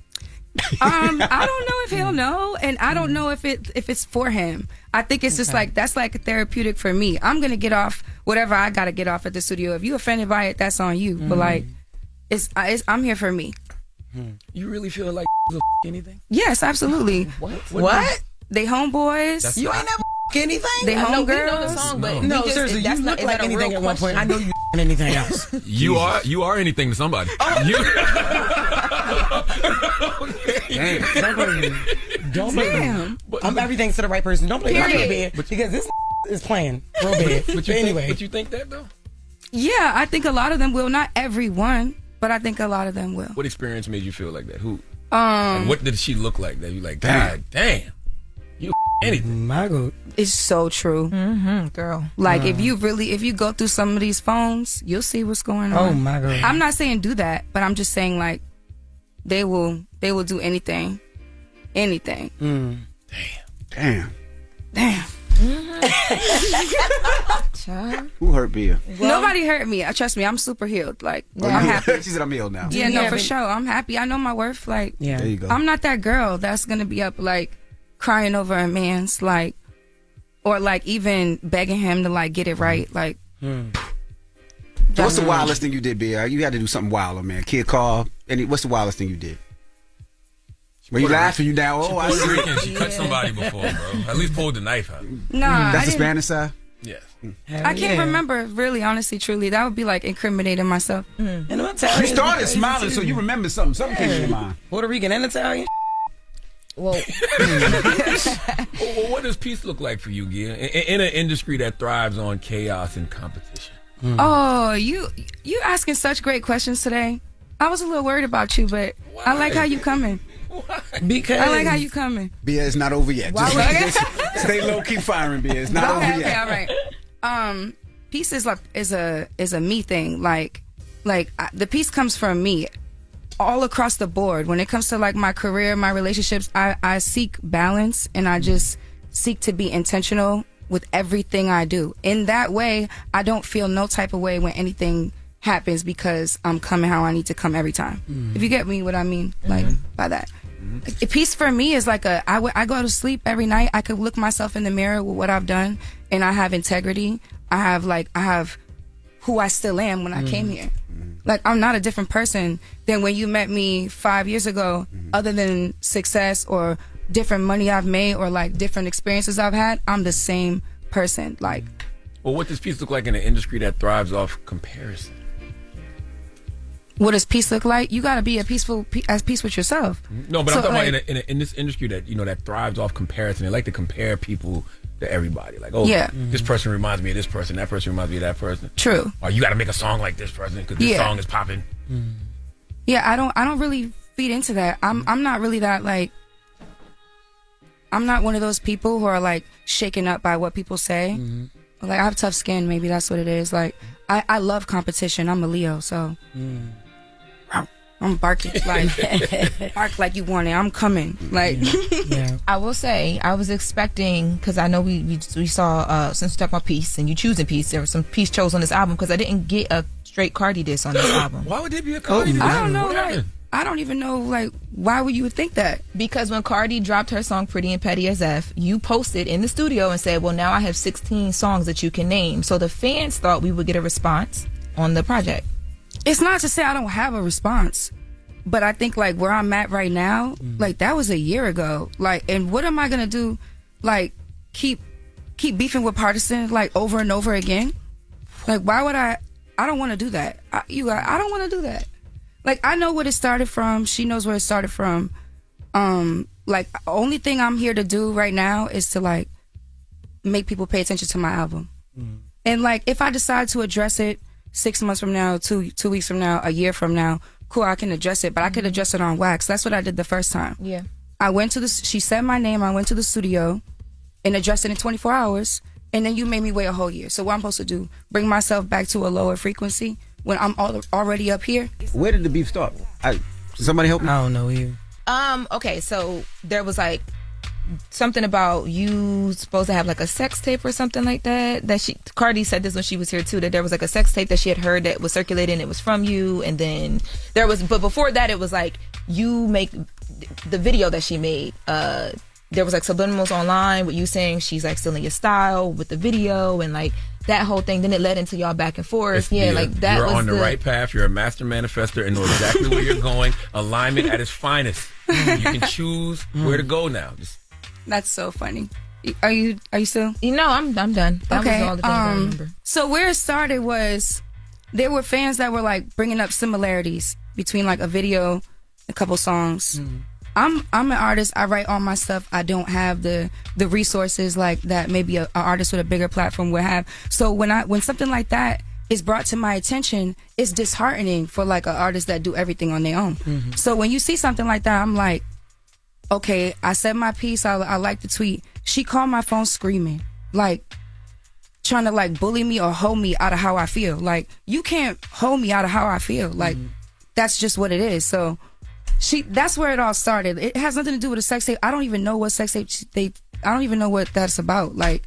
I don't know if he'll know, and I don't know if it's for him. I think it's just like, that's like therapeutic for me. I'm gonna get off whatever I gotta get off at the studio. If you offended by it, that's on you. But like, I'm here for me. You really feel like anything? Yes, absolutely. What? They homeboys. You ain't never anything? They I know we know the homegirls. song, but No, we just, seriously, that's you not, look is like that a anything real at one point. I question? know you anything else. You are anything to somebody. You, Don't blame Damn. I'm everything to the right person. Don't blame Period. my bed because this is playing real bad. but you anyway, but you think that though? Yeah, I think a lot of them will. Not everyone, but I think a lot of them will. What experience made you feel like that? Who? And what did she look like that you like? God damn, you anything? my God. It's so true. Girl. Like if you go through some of these phones, you'll see what's going on. Oh my God. I'm not saying do that, but I'm just saying like they will do anything. Damn. Who hurt Bia? Nobody hurt me. Trust me, I'm super healed. Like I'm happy. She said I'm healed now. Yeah, no, for sure. I'm happy. I know my worth. Like Yeah. There you go. I'm not that girl that's gonna be up like crying over a man's like, or like even begging him to like get it right. Like, So what's the wildest thing you did, Bia? You had to do something wilder, man. Kid call. What's the wildest thing you did? Were you laughing? You down? Oh, I Puerto see. Rican. She cut somebody before, bro. At least pulled the knife out. Nah, That's I the didn't- Spanish side. Yes. I can't remember, really, honestly, truly. That would be like incriminating myself. And I'm Italian. You started smiling, so you remember something. Something came to your mind. Puerto Rican and Italian. Well, Well, what does peace look like for you, Gia? In an industry that thrives on chaos and competition. Oh, you asking such great questions today. I was a little worried about you, but I like how you coming. Because I like how you coming. Bia, it's not over yet. Just stay low, keep firing, Bia. It's not over Okay, yet. all right. Peace is like is a me thing. Like the peace comes from me, all across the board. When it comes to like my career, my relationships, I seek balance, and I just seek to be intentional with everything I do. In that way, I don't feel no type of way when anything happens because I'm coming how I need to come every time. If you get me what I mean, like by that. Peace for me is like I go to sleep every night. I could look myself in the mirror with what I've done, and I have integrity. I have who I still am when I came here. Like I'm not a different person than when you met me 5 years ago, other than success or different money I've made or like different experiences I've had. I'm the same person. Like, Well, what does peace look like in an industry that thrives off comparison? what does peace look like? You got to be at peace with yourself. No, but So, I'm talking like- about in this industry that that thrives off comparison. They like to compare people to everybody. Like, oh, Yeah. this person reminds me of this person. That person reminds me of that person. True. Or you got to make a song like this person because this Yeah. song is popping. Yeah, I don't really feed into that. I'm not really that like. I'm not one of those people who are like shaken up by what people say. Like I have tough skin, maybe that's what it is. Like I love competition. I'm a Leo, so I'm barking like bark like you want it. I'm coming. Like I will say I was expecting, because I know we saw since we talked about peace and you choosing peace, there was some peace chose on this album because I didn't get a straight Cardi diss on this album. Why would there be a Cardi diss? I don't know. What Like happened? I don't even know. Like why would you think that? Because when Cardi dropped her song Pretty and Petty as F, you posted in the studio and said, well, now I have 16 songs that you can name. So the fans thought we would get a response on the project. It's not to say I don't have a response, but I think like where I'm at right now, like that was a year ago. Like, and what am I gonna do? Like, keep beefing with Partisan like over and over again? Like, why would I don't want to do that. I don't want to do that. Like, I know what it started from. She knows where it started from. Like, only thing I'm here to do right now is to like make people pay attention to my album. And like, if I decide to address it 6 months from now, two weeks from now, a year from now, cool, I can address it, but I could address it on wax. That's what I did the first time. Yeah. I went to she said my name, I went to the studio, and address it in 24 hours, and then you made me wait a whole year. So what I'm supposed to do? Bring myself back to a lower frequency when I'm already up here? Where did the beef start? Somebody help me? I don't know you. Okay, so there was like something about you supposed to have like a sex tape or something like that. Cardi said this when she was here too, that there was like a sex tape that she had heard that was circulating. It was from you, and then but before that, it was like you make the video that she made. There was like subliminals online with you saying she's like stealing your style with the video and like that whole thing. Then it led into y'all back and forth. Like that. You're on the right path. You're a master manifester and know exactly where you're going. Alignment at its finest. You can choose where to go now. That's so funny. Are you still? No, I'm done. That Okay. was all the things I remember. So where it started was there were fans that were like bringing up similarities between like a video, a couple songs. I'm an artist. I write all my stuff. I don't have the resources like that maybe an artist with a bigger platform would have. So when something like that is brought to my attention, it's disheartening for like an artist that do everything on their own. So when you see something like that, I'm like, okay, I said my piece. I like the tweet. She called my phone screaming, like trying to like bully me or hold me out of how I feel. Like, you can't hold me out of how I feel. Like, that's just what it is. So that's where it all started. It has nothing to do with a sex tape. I don't even know what sex tape I don't even know what that's about. Like,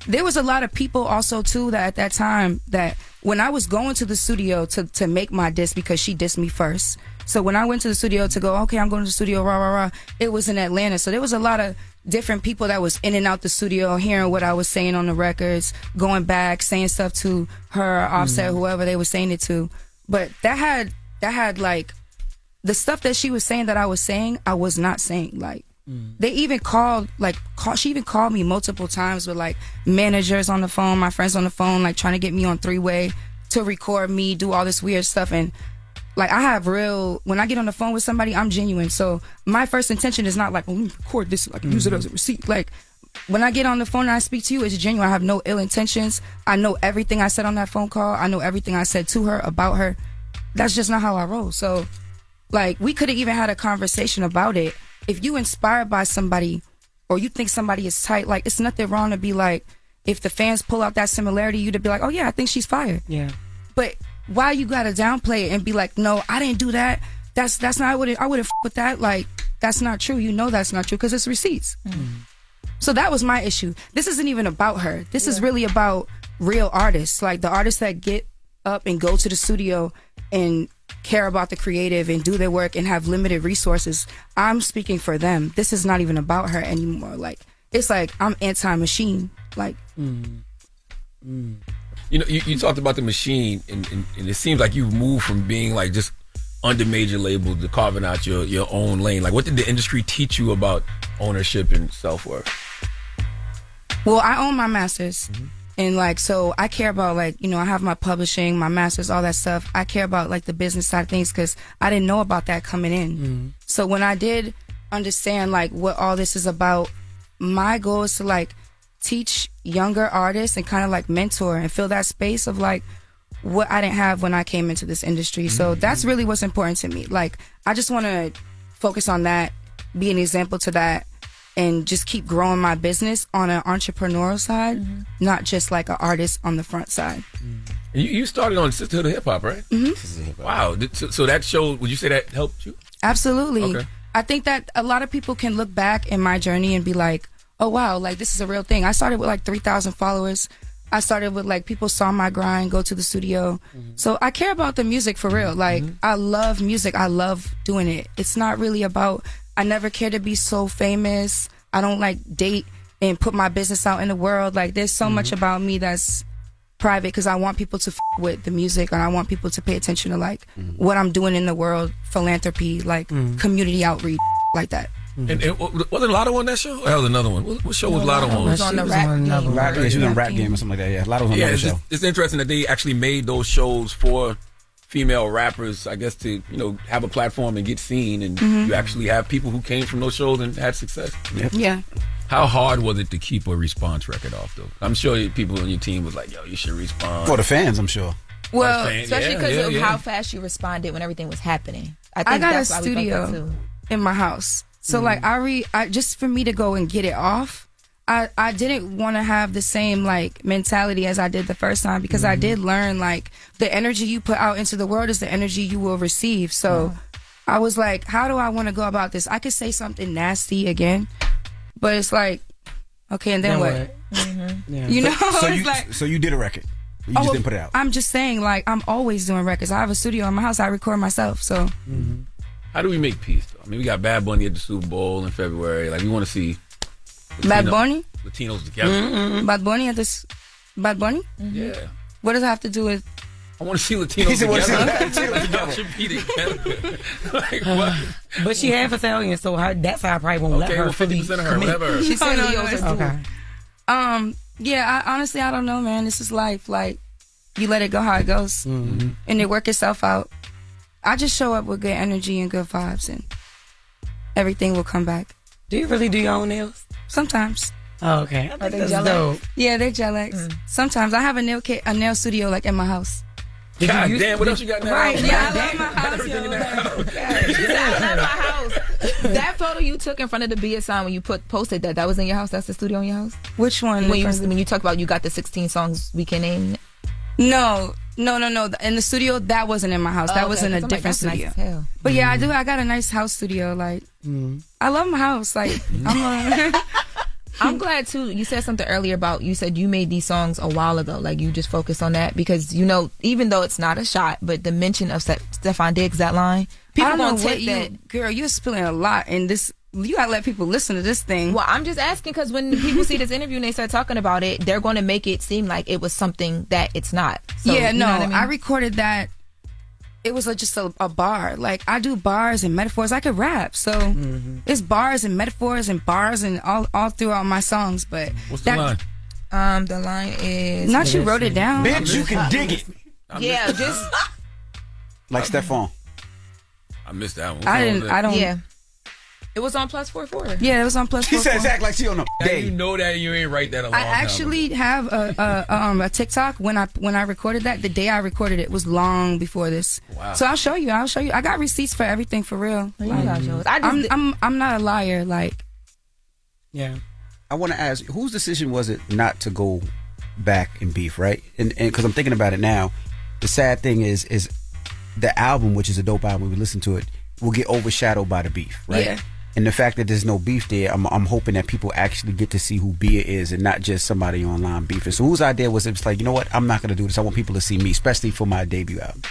there was a lot of people also too that at that time that when I was going to the studio to make my diss, because she dissed me first. So when I went to the studio to go, okay, I'm going to the studio, rah, rah, rah, it was in Atlanta. So there was a lot of different people that was in and out the studio, hearing what I was saying on the records, going back, saying stuff to her, Offset, whoever they were saying it to. But that had like, the stuff that she was saying that I was saying, I was not saying. Like, they even she even called me multiple times with like managers on the phone, my friends on the phone, like trying to get me on three-way to record me, do all this weird stuff. And like, when I get on the phone with somebody, I'm genuine. So my first intention is not like, well, let me record this, like use it as a receipt. Like, when I get on the phone and I speak to you, it's genuine. I have no ill intentions. I know everything I said on that phone call. I know everything I said to her, about her. That's just not how I roll. So like, we could have even had a conversation about it. If you inspired by somebody or you think somebody is tight, like, it's nothing wrong to be like, if the fans pull out that similarity, you to be like, oh yeah, I think she's fire. Yeah. But why you gotta downplay it and be like, no, I didn't do that. That's not, I wouldn't f with that. Like, that's not true. You know that's not true because it's receipts. So that was my issue. This isn't even about her. This is really about real artists, like the artists that get up and go to the studio and care about the creative and do their work and have limited resources. I'm speaking for them. This is not even about her anymore. Like, it's like, I'm anti-machine. Like, You know, you talked about the machine, and it seems like you've moved from being like just under major labels to carving out your own lane. Like, what did the industry teach you about ownership and self-worth? Well, I own my masters. And like, so I care about, like, you know, I have my publishing, my masters, all that stuff. I care about like the business side of things because I didn't know about that coming in. So when I did understand like what all this is about, my goal is to like teach younger artists and kind of like mentor and fill that space of like what I didn't have when I came into this industry. So that's really what's important to me. Like, I just want to focus on that, be an example to that, and just keep growing my business on an entrepreneurial side, not just like an artist on the front side. You started on Sisterhood of Hip Hop, right? Wow. So that show, would you say that helped you? Absolutely. Okay. I think that a lot of people can look back in my journey and be like, oh wow, like this is a real thing. I started with like 3,000 followers. I started with like, people saw my grind, go to the studio. So I care about the music for real. Like, I love music. I love doing it. It's not really about, I never care to be so famous. I don't like date and put my business out in the world. Like, there's so much about me that's private because I want people to with the music, and I want people to pay attention to like what I'm doing in the world, philanthropy, like community outreach, like that. And wasn't Lotto on that show? Or that was another one. What show was Lotto on? It was on the Rap Game. Yeah, she was on Rap Game or something like that. Yeah, Lotto was on another show. It's interesting that they actually made those shows for female rappers, I guess, to, you know, have a platform and get seen, and you actually have people who came from those shows and had success. Yeah. How hard was it to keep a response record off, though? I'm sure people on your team was like, yo, you should respond. For the fans, I'm sure. Well, especially because of how fast you responded when everything was happening. I think got that's a why we felt that studio too. in my house. So like, I just for me to go and get it off, I didn't want to have the same like mentality as I did the first time, because I did learn like the energy you put out into the world is the energy you will receive. So I was like, how do I want to go about this? I could say something nasty again, but it's like, okay, and then what? You know, So you did a record. You just didn't put it out. I'm just saying, like, I'm always doing records. I have a studio in my house. I record myself. So How do we make peace, though? I mean, we got Bad Bunny at the Super Bowl in February. Like, we want to see Bad Bunny? Latinos together. Bad Bunny at this. Bad Bunny? Yeah. What does it have to do with? I want to see Latinos together. Should be together. Like, what? But she half Italian, so that's how I probably won't let her. 50% of her, whatever. She said okay. Yeah, honestly, I don't know, man. This is life. Like, you let it go how it goes, and it work itself out. I just show up with good energy and good vibes, and everything will come back. Do you really do your own nails? Sometimes. Oh, okay. I think that's dope. Yeah, they're gel X. Sometimes I have a nail studio like in my house. God damn, what else you got now? Right, yeah, I love my house. I love my house. That photo you took in front of the BIA sign when you posted that was in your house? That's the studio in your house? Which one? When you talk about you got the 16 songs we can name? No. In the studio, that wasn't in my house. That was in a different studio. Nice. But yeah, I got a nice house studio. Like, I love my house. Like, I'm glad too. You said something earlier about, you said you made these songs a while ago. Like, you just focused on that because, you know, even though it's not a shot, but the mention of Stefan Diggs, that line, people gonna take that. Girl, you're spilling a lot in this. You gotta let people listen to this thing. Well, I'm just asking because when people see this interview and they start talking about it, they're going to make it seem like it was something that it's not. So, yeah, you know what I mean? I recorded that. It was just a bar. Like, I do bars and metaphors. I could rap, so it's bars and metaphors and bars and all throughout my songs. But what's the line? The line is. Not you wrote it down. Bitch, you can dig it. Yeah, just like Stefan. I missed that one. I don't. Yeah. It was on +44. Yeah, it was on +44. She says act like she don't know. You know that you ain't write that a long I time actually have a TikTok when I recorded that. The day I recorded it was long before this. Wow. So I'll show you. I got receipts for everything for real. I'm not a liar. Like, yeah. I want to ask, whose decision was it not to go back and beef, right? And because I'm thinking about it now, the sad thing is the album, which is a dope album, we listen to it, will get overshadowed by the beef, right? Yeah. And the fact that there's no beef there, I'm hoping that people actually get to see who BIA is and not just somebody online beefing. So whose idea was it? It's like, you know what? I'm not going to do this. I want people to see me, especially for my debut album.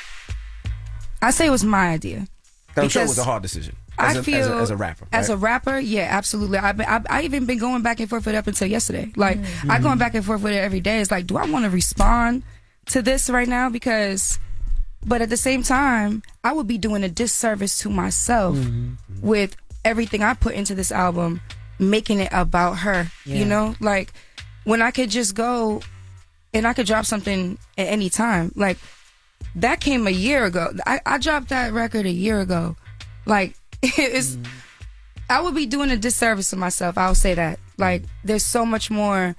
I say it was my idea. I'm sure it was a hard decision. As a rapper. As a rapper, yeah, absolutely. I even been going back and forth with it up until yesterday. Like, I going back and forth with it every day. It's like, do I want to respond to this right now? But at the same time, I would be doing a disservice to myself with everything I put into this album, making it about her. Yeah. You know, like, when I could just go and I could drop something at any time. Like, that came a year ago. I dropped that record a year ago. Like, I would be doing a disservice to myself. I'll say that. Like, there's so much more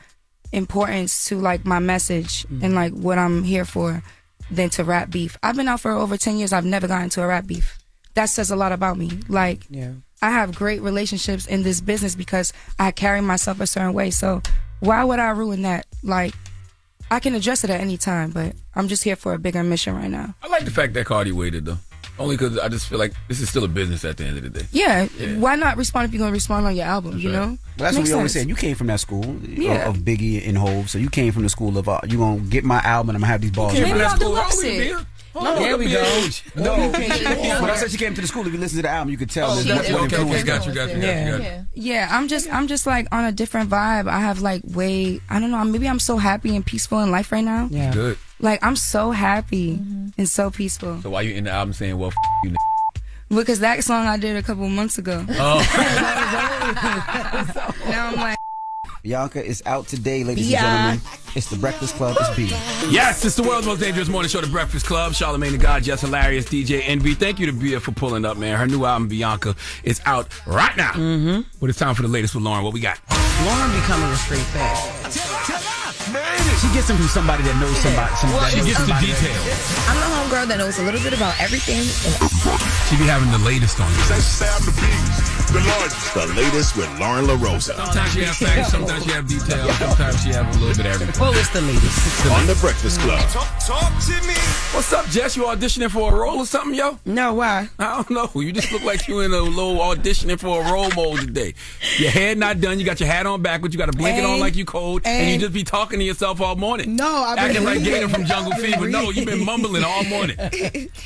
importance to, like, my message and, like, what I'm here for than to rap beef. I've been out for over 10 years. I've never gotten into a rap beef. That says a lot about me. Like, I have great relationships in this business because I carry myself a certain way. So why would I ruin that? Like, I can address it at any time, but I'm just here for a bigger mission right now. I like the fact that Cardi waited, though. Only because I just feel like this is still a business at the end of the day. Yeah. Why not respond if you're going to respond on your album, That's you right. know? Well, that's what we always say. You came from that school of Biggie and Hov, so you came from the school of, you're going to get my album and I'm going to have these balls. Maybe I'll deluxe it. No, there we go. No, when I said she came to the school, if you listen to the album, you could tell that's what influenced. Got you. Yeah, I'm just like on a different vibe. I have like I don't know, maybe I'm so happy and peaceful in life right now. Yeah. Good. Like, I'm so happy and so peaceful. So why you in the album saying, well, you Because that song I did a couple months ago. Oh. Now I'm like, Bianca is out today, ladies and gentlemen. It's The Breakfast Club. It's B. Yes, it's the world's most dangerous morning show, The Breakfast Club. Charlamagne the God, Jess Hilarious, DJ Envy. Thank you to Bia for pulling up, man. Her new album, Bianca, is out right now. But it's time for the latest with Loren. What we got? Loren becoming a straight fact. She gets them from somebody that knows somebody. She gets the details. I'm the homegirl that knows a little bit about everything. She be having the latest on you. The latest with Loren LoRosa. Sometimes you have facts, sometimes you have details, sometimes you have a little bit of everything. Well, it's the latest. On The Breakfast Club. Talk to me. What's up, Jess? You auditioning for a role or something, yo? No, why? I don't know. You just look like you in a little auditioning for a role mode today. Your hair not done. You got your hat on backwards. You got a blanket on like you cold, and you just be talking to yourself all morning. No, I've been acting like reading. Gator from Jungle Fever. No, you've been mumbling all morning.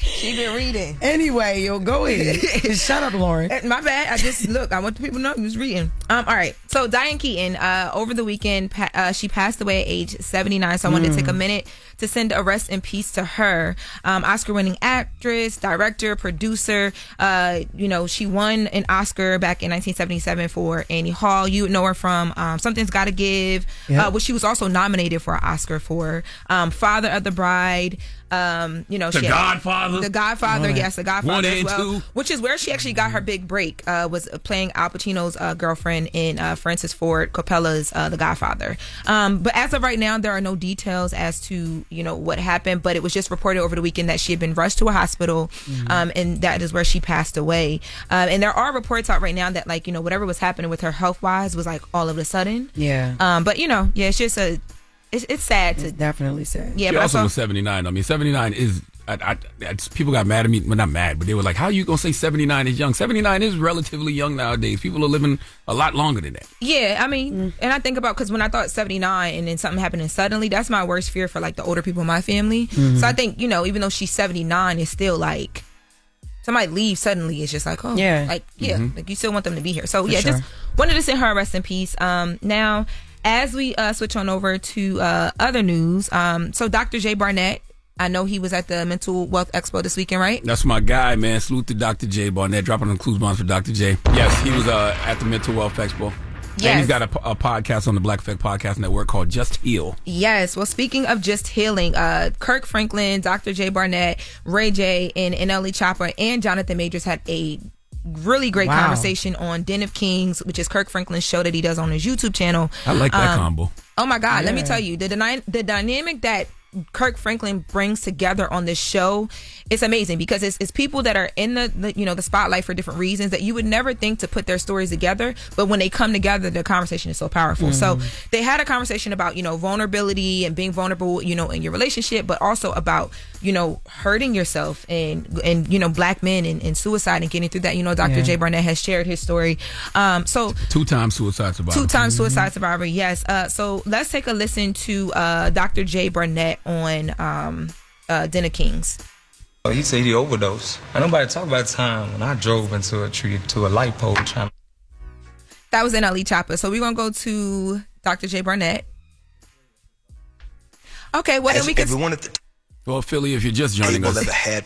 She been reading. Anyway, yo, go ahead. Shut up, Lauren. My bad. I want the people to know you was reading. All right. So Diane Keaton, over the weekend, she passed away at age 79. So I wanted to take a minute to send a rest in peace to her. Oscar-winning actress, director, producer. She won an Oscar back in 1977 for Annie Hall. You would know her from Something's Gotta Give, which she was also nominated for an Oscar for. Father of the Bride. The Godfather. The Godfather, yes, The Godfather 1 as and well. 2. Which is where she actually got her big break. Was playing Al Pacino's girlfriend in Francis Ford Coppola's The Godfather. But as of right now, there are no details as to what happened. But it was just reported over the weekend that she had been rushed to a hospital, and that is where she passed away. And there are reports out right now that whatever was happening with her health wise was all of a sudden. Yeah. But it's just it's sad. It's definitely sad. Yeah. She but also was 79. I mean, 79 is. People got mad at me. Well, not mad, but they were like, "How you gonna say 79 is young? 79 is relatively young nowadays. People are living a lot longer than that." Yeah, I mean, and I think about because when I thought 79 and then something happening suddenly, that's my worst fear for the older people in my family. So I think even though she's 79, it's still like somebody leaves suddenly. It's just like you still want them to be here. So just wanted to send her a rest in peace. Now, as we switch on over to other news, so Dr. J. Barnett. I know he was at the Mental Wealth Expo this weekend, right? That's my guy, man. Salute to Dr. J. Barnett. Dropping on clues bombs for Dr. J. Yes, he was at the Mental Wealth Expo. Yes. And he's got a podcast on the Black Effect Podcast Network called Just Heal. Yes. Well, speaking of Just Healing, Kirk Franklin, Dr. J. Barnett, Ray J, and NLE Chopper, and Jonathan Majors had a really great conversation on Den of Kings, which is Kirk Franklin's show that he does on his YouTube channel. I like that combo. Oh, my God. Let me tell you, the dynamic that Kirk Franklin brings together on this show, it's amazing because it's people that are in the spotlight for different reasons that you would never think to put their stories together, but when they come together, the conversation is so powerful. So they had a conversation about vulnerability and being vulnerable in your relationship, but also about hurting yourself and black men and suicide and getting through that. Dr. J. Barnett has shared his story. So 2-time suicide survivor. 2-time suicide survivor, yes. So let's take a listen to Dr. J. Barnett on Den of Kings. He said he overdosed. I nobody talk about time when I drove into a tree to a light pole trying. That was NLE Chopper. So we're gonna go to Dr. J. Barnett. Okay, well then we can. Well, Philly, if you're just joining us, ever had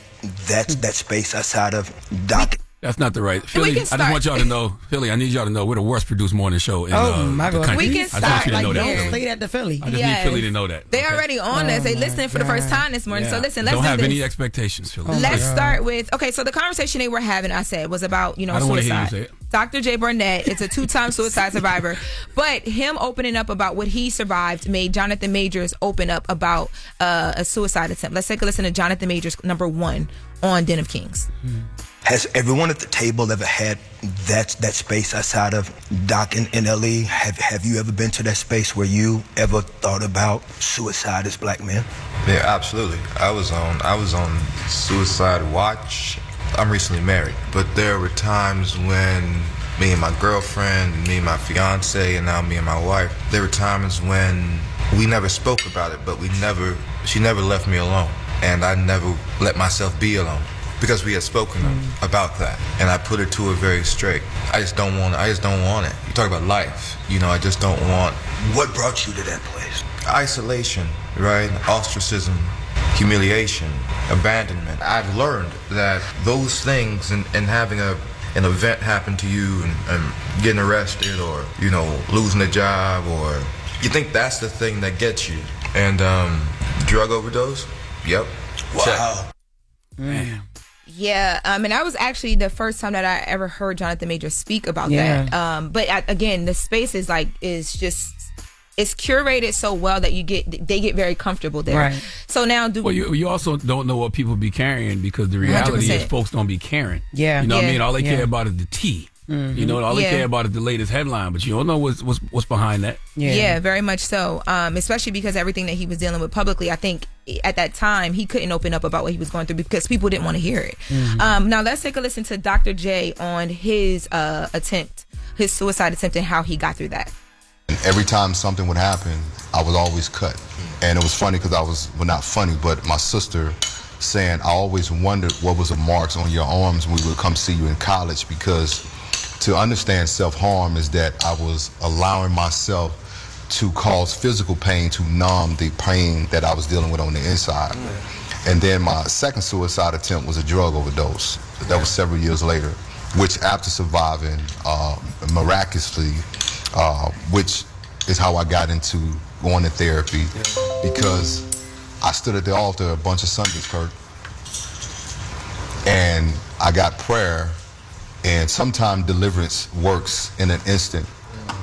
that space outside of Doc. That's not the right. Philly, I just want y'all to know, Philly, I need y'all to know we're the worst produced morning show in my the God. country. We can start. I just want you to know that. Play that to Philly. I just need Philly to know that. They already on us. They listening for the first time this morning. So listen, let's don't do have this. any expectations, Philly. Let's start with so the conversation they were having, I said, was about I don't want to hear you say suicide. it. Dr. J. Barnett is a 2-time suicide survivor, but him opening up about what he survived made Jonathan Majors open up about a suicide attempt. Let's take a listen to Jonathan Majors #1 on Den of Kings. Has everyone at the table ever had that space outside of Doc and NLE? Have you ever been to that space where you ever thought about suicide as black men? Yeah, absolutely. I was on suicide watch. I'm recently married, but there were times when me and my girlfriend, me and my fiance, and now me and my wife, there were times when we never spoke about it, but she never left me alone, and I never let myself be alone. Because we had spoken about that, and I put it to her very straight. I just don't want it. You talk about life, I just don't want. What brought you to that place? Isolation, right? Ostracism, humiliation, abandonment. I've learned that those things and having an event happen to you and getting arrested or, losing a job, or you think that's the thing that gets you. And drug overdose? Yep. Wow. Man. Yeah, and that was actually the first time that I ever heard Jonathan Majors speak about that. But again, the space is it's curated so well that they get very comfortable there. Right. So now, you also don't know what people be carrying because the reality 100%. Is folks don't be caring. Yeah, what I mean. All they care about is the tea. Mm-hmm. You know, all they care about is the latest headline, but you don't know what's behind that. Yeah, very much so. Especially because everything that he was dealing with publicly, I think at that time he couldn't open up about what he was going through because people didn't want to hear it. Mm-hmm. Now let's take a listen to Dr. J on his his suicide attempt, and how he got through that. And every time something would happen, I was always cut. And it was funny because well, not funny, but my sister saying, I always wondered what was the marks on your arms when we would come see you in college, because to understand self-harm is that I was allowing myself to cause physical pain to numb the pain that I was dealing with on the inside. And then my second suicide attempt was a drug overdose. That was several years later, which after surviving, miraculously, which is how I got into going to therapy, because I stood at the altar a bunch of Sundays, Kurt, and I got prayer, and sometimes deliverance works in an instant,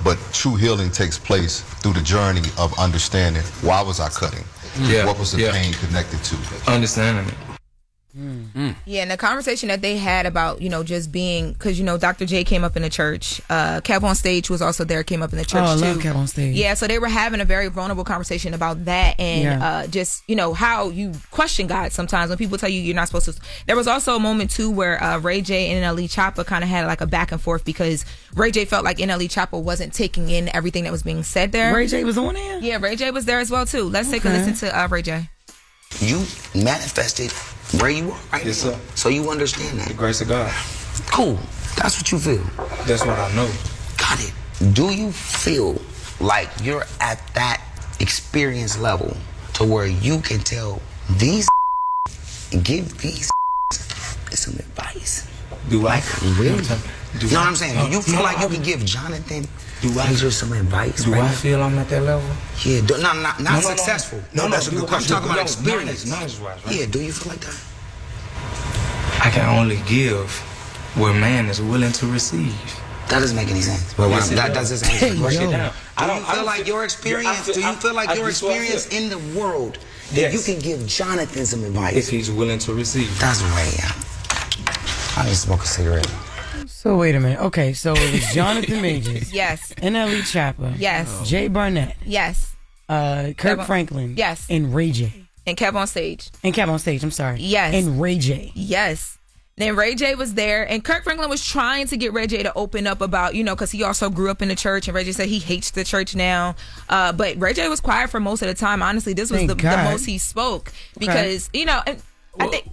but true healing takes place through the journey of understanding why was I cutting, what was the pain connected to. Understanding it. Yeah, and the conversation that they had about, just being, because, Dr. J came up in the church. Kev on Stage was also there, came up in the church, too. I love Kev on Stage. Yeah, so they were having a very vulnerable conversation about that, and just, how you question God sometimes when people tell you you're not supposed to. There was also a moment, too, where Ray J and NLE Choppa kind of had like a back and forth, because Ray J felt like NLE Choppa wasn't taking in everything that was being said there. Ray J was on there? Yeah, Ray J was there as well, too. Let's take a listen to Ray J. You manifested where you are right now. Sir. So you understand that. The grace of God. Cool. That's what you feel. That's what I know. Got it. Do you feel like you're at that experience level to where you can tell these and give these some advice? Do I? Really? You know what I'm saying? Do you feel like you can give Jonathan some advice? Do I feel I'm at that level? Yeah, not successful. No, that's a good question. I'm talking about experience. Knowledge-wise, right? Yeah, do you feel like that? I can only give where man is willing to receive. That doesn't make any sense. But that doesn't answer the question. Do you feel like your experience? Do you feel like your experience in the world that you can give Jonathan some advice if he's willing to receive? That's right. I need to smoke a cigarette. So wait a minute. Okay, so it was Jonathan Majors. Yes. NLE Choppa. Yes. Jay Barnett. Yes. Kirk Franklin. Yes. And Ray J. And Kev on Stage. I'm sorry. Yes. And Ray J. Yes. Then Ray J was there, and Kirk Franklin was trying to get Ray J to open up about, because he also grew up in the church, and Ray J said he hates the church now. But Ray J was quiet for most of the time. Honestly, this was the most he spoke, because, I think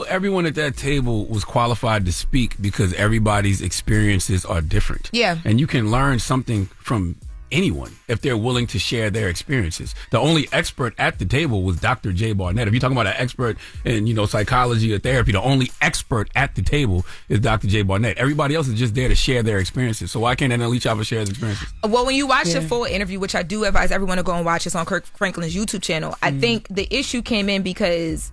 everyone at that table was qualified to speak because everybody's experiences are different. Yeah. And you can learn something from anyone if they're willing to share their experiences. The only expert at the table was Dr. J. Barnett. If you're talking about an expert in, psychology or therapy, the only expert at the table is Dr. J. Barnett. Everybody else is just there to share their experiences. So why can't NLE Choppa share his experiences? Well, when you watch the full interview, which I do advise everyone to go and watch, it's on Kirk Franklin's YouTube channel, I think the issue came in because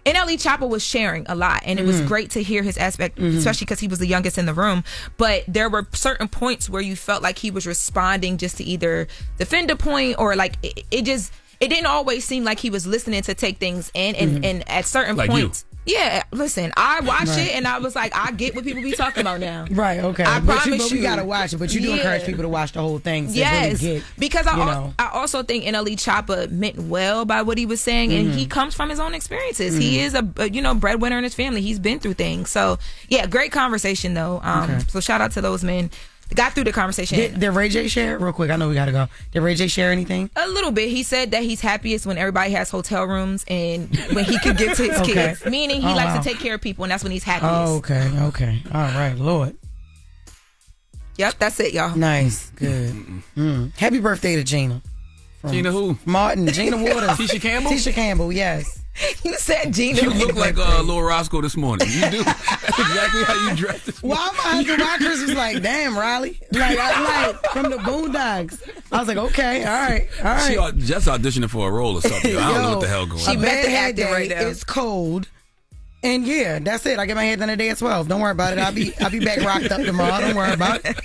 NLE Choppa was sharing a lot, and it was great to hear his aspect, especially because he was the youngest in the room. But there were certain points where you felt like he was responding just to either defend a point or it didn't always seem like he was listening to take things in. And at certain points. Yeah, listen, I watched it and I was like, I get what people be talking about now. Right, okay. I promise you. We gotta watch it, but you do encourage people to watch the whole thing. So yes, really get, because I also think NLE Choppa meant well by what he was saying, and he comes from his own experiences. He is a breadwinner in his family. He's been through things. So yeah, great conversation though. So shout out to those men. Got through the conversation. Did Ray J share? Real quick, I know we gotta go. Did Ray J share anything? A little bit. He said that he's happiest when everybody has hotel rooms and when he can get to his kids. Meaning he likes to take care of people, and that's when he's happiest. Oh, okay. All right, Lord. Yep, that's it, y'all. Nice, good. Happy birthday to Gina. Gina who? Martin. Gina Waters. Tisha Campbell, yes. You said Gina. You look like Lil Roscoe this morning. You do. That's exactly how you dressed this morning. Why Chris was like, damn, Riley. Like from the Boondocks. I was like, okay, all right. She just auditioning for a role or something. I don't know what the hell going on. She bet the acting right now. It's cold. And yeah, that's it. I get my hair done today at 12. Don't worry about it. I'll be back rocked up tomorrow. Don't worry about it.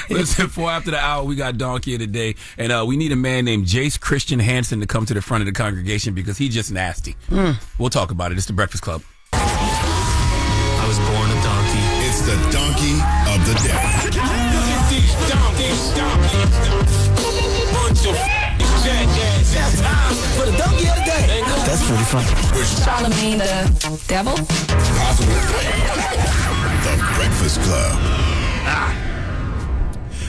Listen, 4 after the hour, we got Donkey here today. And we need a man named Jace Christian Hansen to come to the front of the congregation because he's just nasty. We'll talk about it. It's the Breakfast Club. I was born a donkey. It's the Donkey the day. That's time for the donkey of the day. That's pretty funny. Charlamagne the devil? Possible. The Breakfast Club.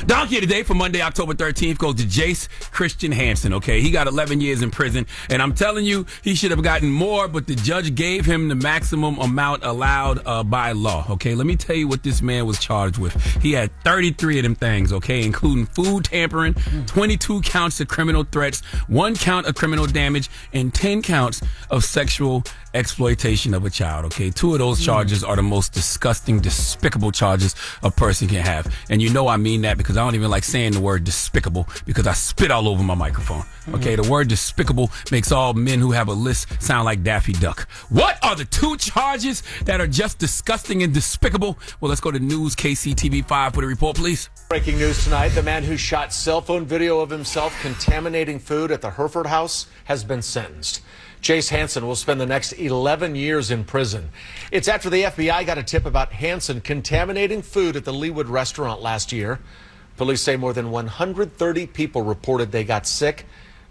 Donkey today for Monday, October 13th goes to Jace Christian Hansen, okay? He got 11 years in prison, and I'm telling you, he should have gotten more, but the judge gave him the maximum amount allowed by law, okay? Let me tell you what this man was charged with. He had 33 of them things, okay, including food tampering, 22 counts of criminal threats, 1 count of criminal damage, and 10 counts of sexual exploitation of a child, okay? 2 of those charges are the most disgusting, despicable charges a person can have. And you know I mean that because I don't even like saying the word despicable because I spit all over my microphone, okay? The word despicable makes all men who have a list sound like Daffy Duck. What are the 2 charges that are just disgusting and despicable? Well, let's go to News KCTV5 for the report, please. Breaking news tonight, the man who shot cell phone video of himself contaminating food at the Hereford house has been sentenced. Jace Hansen will spend the next 11 years in prison. It's after the FBI got a tip about Hansen contaminating food at the Leawood restaurant last year. Police say more than 130 people reported they got sick.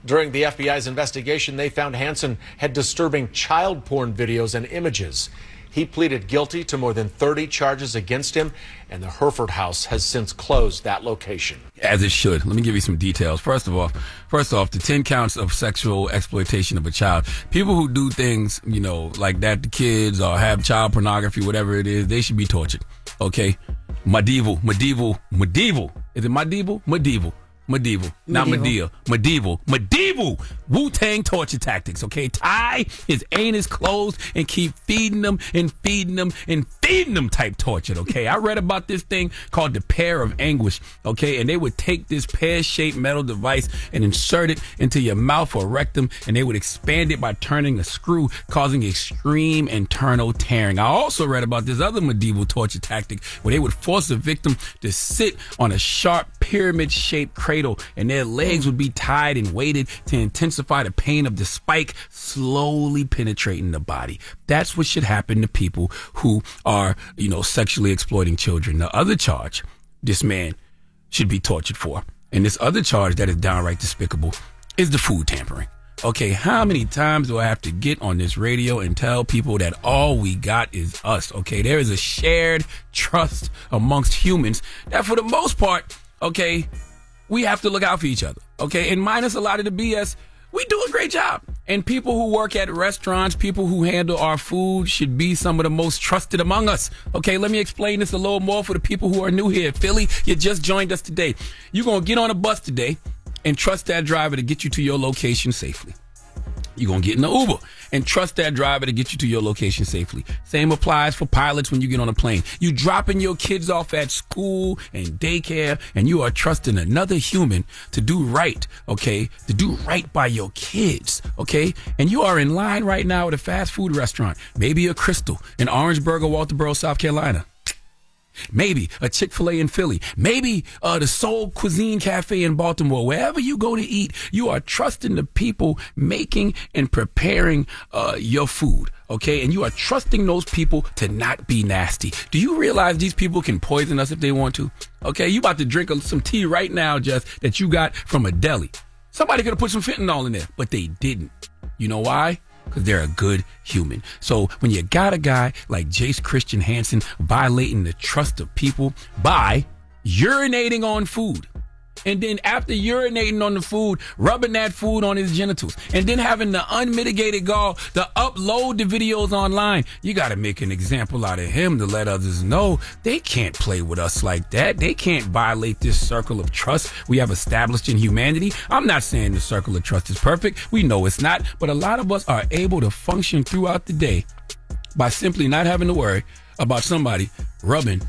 During the FBI's investigation, they found Hansen had disturbing child porn videos and images. He pleaded guilty to more than 30 charges against him, and the Hereford house has since closed that location. As it should. Let me give you some details. First off, the 10 counts of sexual exploitation of a child. People who do things, you know, like that to kids or have child pornography, whatever it is, they should be tortured. Okay? Medieval. Is it medieval? Not medieval. Wu-Tang torture tactics, okay? Tie his anus closed and keep feeding them type torture, okay? I read about this thing called the Pear of Anguish, okay? And they would take this pear-shaped metal device and insert it into your mouth or rectum, and they would expand it by turning a screw, causing extreme internal tearing. I also read about this other medieval torture tactic where they would force a victim to sit on a sharp pyramid-shaped cradle, and their legs would be tied and weighted to intensify the pain of the spike slowly penetrating the body. That's what should happen to people who are, you know, sexually exploiting children. The other charge this man should be tortured for, and this other charge that is downright despicable, is the food tampering. Okay, how many times do I have to get on this radio and tell people that all we got is us? Okay, there is a shared trust amongst humans that for the most part, okay, we have to look out for each other, okay? And minus a lot of the BS, we do a great job. And people who work at restaurants, people who handle our food should be some of the most trusted among us. Okay, let me explain this a little more for the people who are new here. Philly, you just joined us today. You're going to get on a bus today and trust that driver to get you to your location safely. You're going to get in the Uber and trust that driver to get you to your location safely. Same applies for pilots when you get on a plane. You dropping your kids off at school and daycare, and you are trusting another human to do right, okay? To do right by your kids, okay? And you are in line right now at a fast food restaurant, maybe a Crystal in Orangeburg or Walterboro, South Carolina. Maybe a Chick-fil-A in Philly. Maybe the Soul Cuisine Cafe in Baltimore. Wherever you go to eat, you are trusting the people making and preparing your food, okay? And you are trusting those people to not be nasty. Do you realize these people can poison us if they want to? Okay, you about to drink some tea right now, Jess, that you got from a deli. Somebody could have put some fentanyl in there, but they didn't. You know why? Because they're a good human. So when you got a guy like Jace Christian Hansen violating the trust of people by urinating on food, and then after urinating on the food, rubbing that food on his genitals, and then having the unmitigated gall to upload the videos online, you got to make an example out of him to let others know they can't play with us like that. They can't violate this circle of trust we have established in humanity. I'm not saying the circle of trust is perfect. We know it's not, but a lot of us are able to function throughout the day by simply not having to worry about somebody rubbing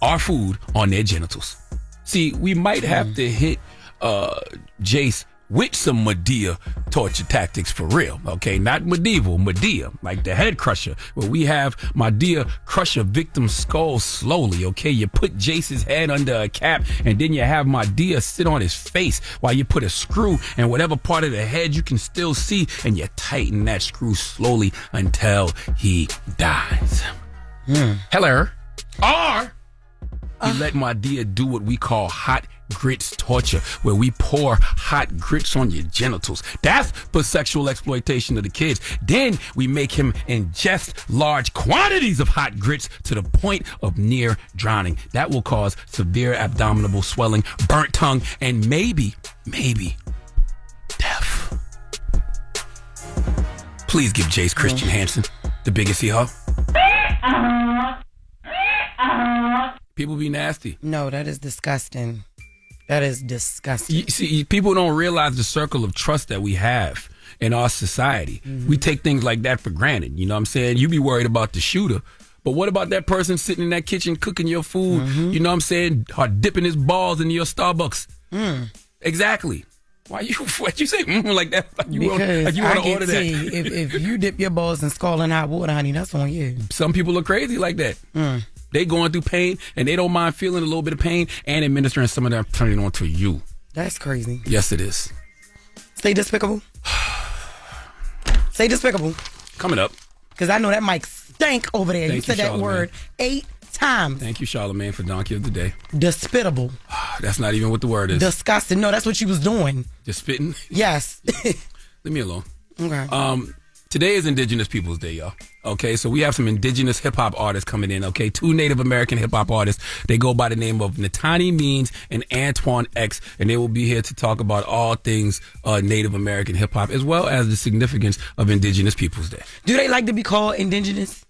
our food on their genitals. See, we might have to hit Jace with some Medea torture tactics for real, okay? Not medieval, Medea, like the head crusher, where we have Medea crush a victim's skull slowly, okay? You put Jace's head under a cap, and then you have Medea sit on his face while you put a screw in whatever part of the head you can still see, and you tighten that screw slowly until he dies. Hello. Or He let Madea do what we call hot grits torture, where we pour hot grits on your genitals. That's for sexual exploitation of the kids. Then we make him ingest large quantities of hot grits to the point of near drowning. That will cause severe abdominal swelling, burnt tongue, and maybe death. Please give Jace Christian Hansen the biggest hee-haw. People be nasty. No, that is disgusting. That is disgusting. You see, people don't realize the circle of trust that we have in our society. Mm-hmm. We take things like that for granted. You know what I'm saying? You be worried about the shooter. But what about that person sitting in that kitchen cooking your food? Mm-hmm. You know what I'm saying? Or dipping his balls into your Starbucks. Exactly. Why'd you say like that? Like you want to order that? If you dip your balls in scalding hot water, honey, that's on you. Some people are crazy like that. They going through pain, and they don't mind feeling a little bit of pain and administering some of that turning on to you. That's crazy. Yes, it is. Say despicable. Say despicable. Coming up. Because I know that mic stank over there. You said that word 8 times. Thank you, Charlamagne, for Donkey of the Day. Despicable. That's not even what the word is. Disgusting. No, that's what you was doing. Just spitting? Yes. Leave me alone. Okay. Today is Indigenous Peoples Day, y'all. Okay, so we have some indigenous hip-hop artists coming in, okay? 2 Native American hip-hop artists. They go by the name of Nataanii Means and ANTOINEX, and they will be here to talk about all things Native American hip-hop, as well as the significance of Indigenous Peoples Day. Do they like to be called indigenous?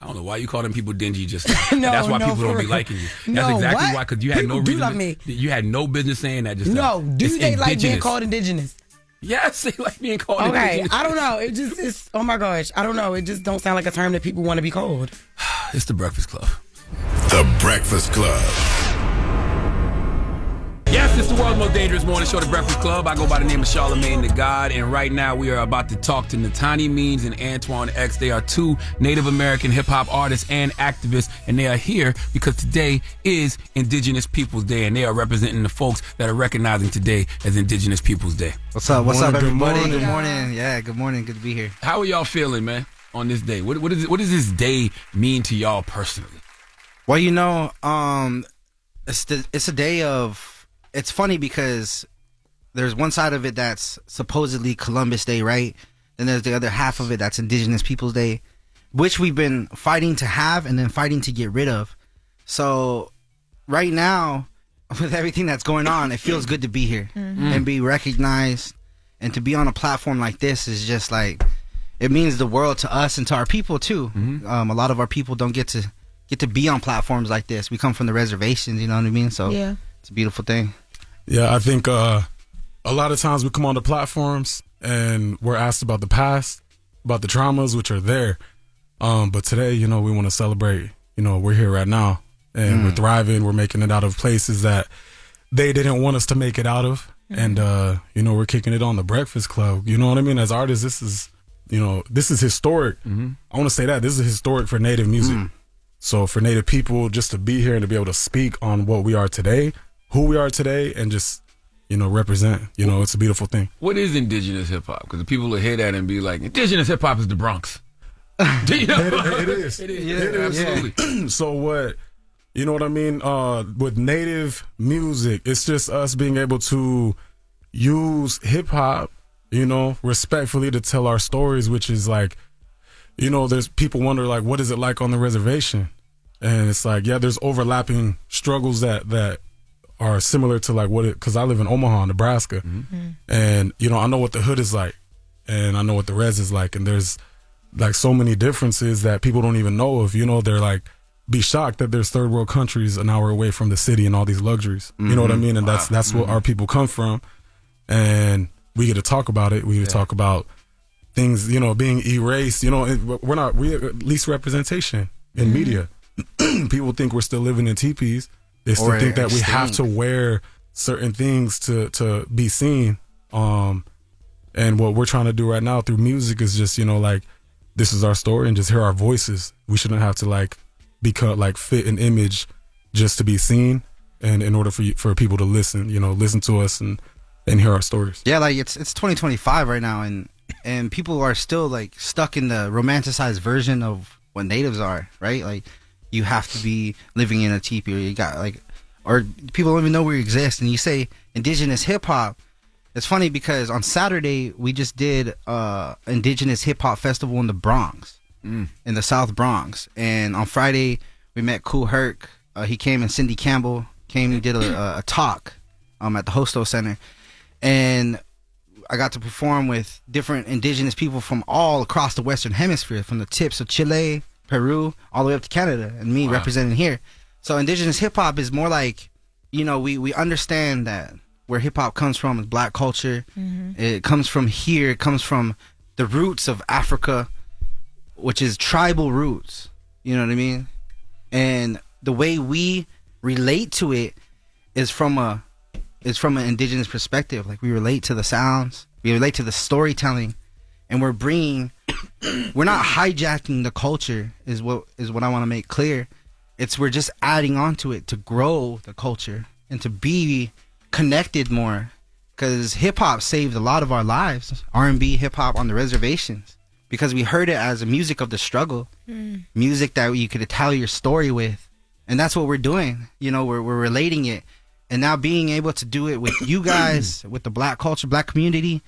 I don't know why you call them people dingy just No, that's why no, people don't be real. liking you. That's No, exactly what? why, because you had People no do reason. love me. You had no business saying that just No. now. Do It's they like being indigenous. called indigenous? Yes, they like being called Okay, indigenous. I don't know. It's oh my gosh. I don't know. It just don't sound like a term that people want to be called. It's the Breakfast Club. The Breakfast Club. Yes, it's the world's most dangerous morning show, The Breakfast Club. I go by the name of Charlamagne the God, and right now we are about to talk to Nataanii Means and ANTOINEX. They are 2 Native American hip-hop artists and activists, and they are here because today is Indigenous Peoples Day, and they are representing the folks that are recognizing today as Indigenous Peoples Day. What's up? What's up, everybody? morning. Good morning. Yeah, good morning. Good to be here. How are y'all feeling, man, on this day? What does this day mean to y'all personally? Well, you know, it's a day of. It's funny because there's one side of it that's supposedly Columbus Day, right? Then there's the other half of it that's Indigenous Peoples Day, which we've been fighting to have and then fighting to get rid of. So right now, with everything that's going on, it feels good to be here and be recognized, and to be on a platform like this is just like, it means the world to us and to our people too. A lot of our people don't get to be on platforms like this. We come from the reservations, you know what I mean? So yeah, it's a beautiful thing. Yeah, I think a lot of times we come on the platforms and we're asked about the past, about the traumas which are there. But today, you know, we want to celebrate. You know, we're here right now and we're thriving. We're making it out of places that they didn't want us to make it out of. And, you know, we're kicking it on the Breakfast Club. You know what I mean? As artists, this is historic. I want to say that this is historic for Native music. So for Native people, just to be here and to be able to speak on what we are today, who we are today, and just, you know, represent, you know, it's a beautiful thing. What is indigenous hip-hop? Because the people will hear that and be like, indigenous hip-hop is the Bronx. You know? It is. It is. Absolutely. So what, you know what I mean? With Native music, it's just us being able to use hip-hop, you know, respectfully to tell our stories, which is like, you know, there's people wonder, like, what is it like on the reservation? And it's like, yeah, there's overlapping struggles that are similar to like because I live in Omaha, Nebraska, and you know, I know what the hood is like, and I know what the res is like, and there's like so many differences that people don't even know of. You know, they're like, be shocked that there's third world countries an hour away from the city and all these luxuries. You know what I mean? And that's where our people come from, and we get to talk about it. We get to talk about things, you know, being erased. You know, we have at least representation in media. People think we're still living in teepees. They still think that we have to wear certain things to be seen. And what we're trying to do right now through music is just, you know, like, this is our story and just hear our voices. We shouldn't have to like fit an image just to be seen. And in order for people to listen, you know, listen to us and hear our stories. Yeah, like it's 2025 right now, and people are still like stuck in the romanticized version of what natives are, right? Like, you have to be living in a teepee, or you got like, or people don't even know we exist. And you say indigenous hip hop. It's funny because on Saturday we just did indigenous hip hop festival in the Bronx, in the South Bronx, and on Friday we met Kool Herc. He came, and Cindy Campbell came and did a talk at the Hosto Center, and I got to perform with different indigenous people from all across the Western Hemisphere, from the tips of Chile, Peru, all the way up to Canada, and me representing here. So indigenous hip hop is more like, you know, we understand that where hip hop comes from is black culture. It comes from here. It comes from the roots of Africa, which is tribal roots. You know what I mean? And the way we relate to it is from an indigenous perspective. Like, we relate to the sounds, we relate to the storytelling, and we're not hijacking the culture is what I want to make clear. We're just adding on to it to grow the culture and to be connected more, because hip hop saved a lot of our lives. R&B, hip hop on the reservations, because we heard it as a music of the struggle, music that you could tell your story with. And that's what we're doing. You know, we're relating it. And now being able to do it with you guys, with the black culture, black community,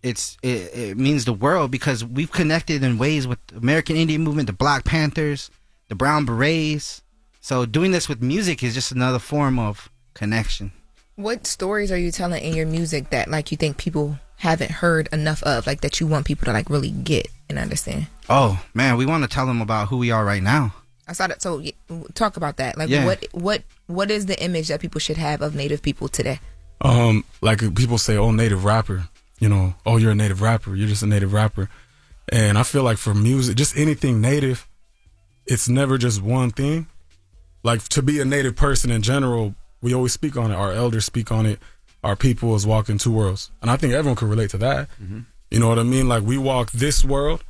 it means the world, because we've connected in ways with the American Indian movement, the Black Panthers, the Brown Berets. So doing this with music is just another form of connection. What stories are you telling in your music that, like, you think people haven't heard enough of, like, that you want people to, like, really get and understand? Oh man, we want to tell them about who we are right now. I saw that. So talk about that. Like, what is the image that people should have of Native people today? Like, people say, oh, Native rapper, you know, oh, you're a Native rapper, you're just a Native rapper. And I feel like for music, just anything Native, it's never just one thing. Like, to be a Native person in general, we always speak on it. Our elders speak on it. Our people is walking two worlds. And I think everyone can relate to that. You know what I mean? Like, we walk this world,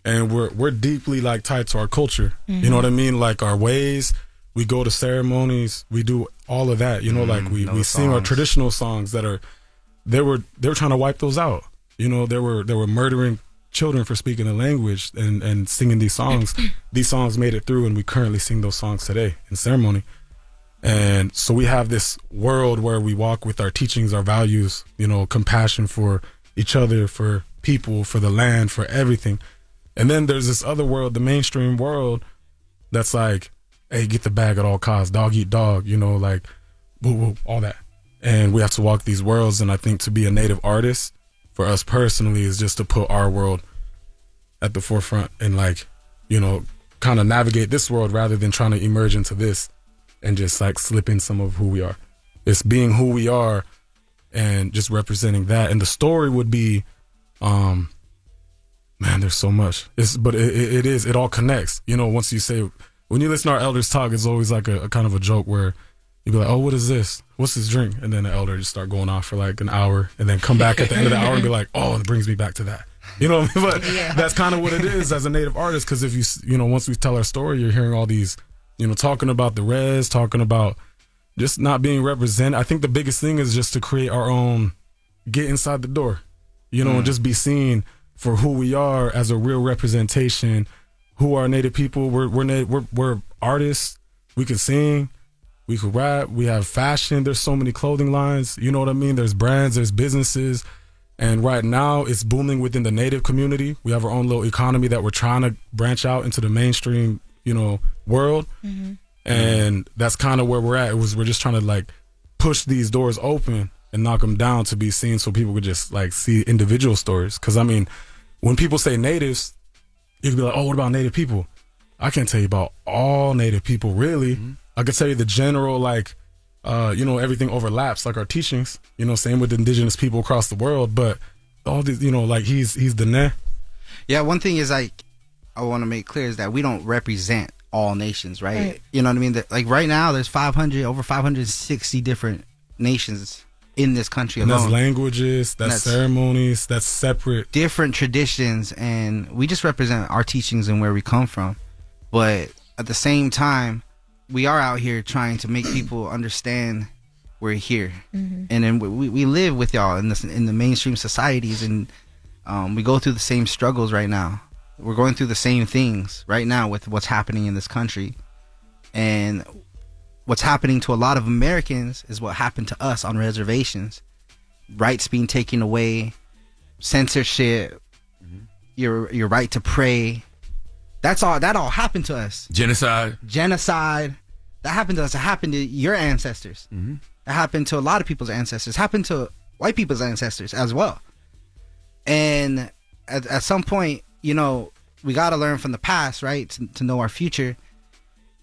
and we're deeply, like, tied to our culture. You know what I mean? Like, our ways, we go to ceremonies, we do all of that. You know, like, we sing our traditional songs that are, they were trying to wipe those out. You know, they were murdering children for speaking the language and singing these songs. These songs made it through, and we currently sing those songs today in ceremony. And so we have this world where we walk with our teachings, our values, you know, compassion for each other, for people, for the land, for everything. And then there's this other world, the mainstream world, that's like, hey, get the bag at all costs, dog eat dog, you know, like, woo woo, all that. And we have to walk these worlds. And I think to be a Native artist, for us personally, is just to put our world at the forefront and, like, you know, kind of navigate this world rather than trying to emerge into this and just, like, slip in some of who we are. It's being who we are and just representing that. And the story would be, man, there's so much. It all connects. You know, once you say, when you listen to our elders talk, it's always like a kind of a joke where you'd be like, oh, what is this? What's this drink? And then the elder just start going off for like an hour and then come back at the end of the hour and be like, oh, it brings me back to that. You know what I mean? But that's kind of what it is as a Native artist, because if you know, once we tell our story, you're hearing all these, you know, talking about the res, talking about just not being represented. I think the biggest thing is just to create our own, get inside the door, you know, and just be seen for who we are as a real representation. Who are Native people? We're artists. We can sing, we can rap, we have fashion. There's so many clothing lines. You know what I mean? There's brands, there's businesses. And right now it's booming within the Native community. We have our own little economy that we're trying to branch out into the mainstream, you know, world. And that's kind of where we're at. We're just trying to like push these doors open and knock them down to be seen, so people could just like see individual stories. Because I mean, when people say natives, you could be like, oh, what about Native people? I can't tell you about all Native people, really. I could tell you the general, like, you know, everything overlaps, like our teachings, you know, same with indigenous people across the world. But all these, you know, like he's the ne. Yeah, one thing is, like, I want to make clear is that we don't represent all nations, right? You know what I mean? Like right now, there's over 560 different nations in this country alone. That's languages, that's ceremonies, that's separate. Different traditions, and we just represent our teachings and where we come from. But at the same time, we are out here trying to make people understand we're here. And then we live with y'all in the mainstream societies, and we go through the same struggles right now. We're going through the same things right now with what's happening in this country. And what's happening to a lot of Americans is what happened to us on reservations. Rights being taken away, censorship, your right to pray. That all happened to us. Genocide. That happened to us. It happened to your ancestors. That happened to a lot of people's ancestors. Happened to white people's ancestors as well. And at some point, you know, we got to learn from the past, right? To know our future.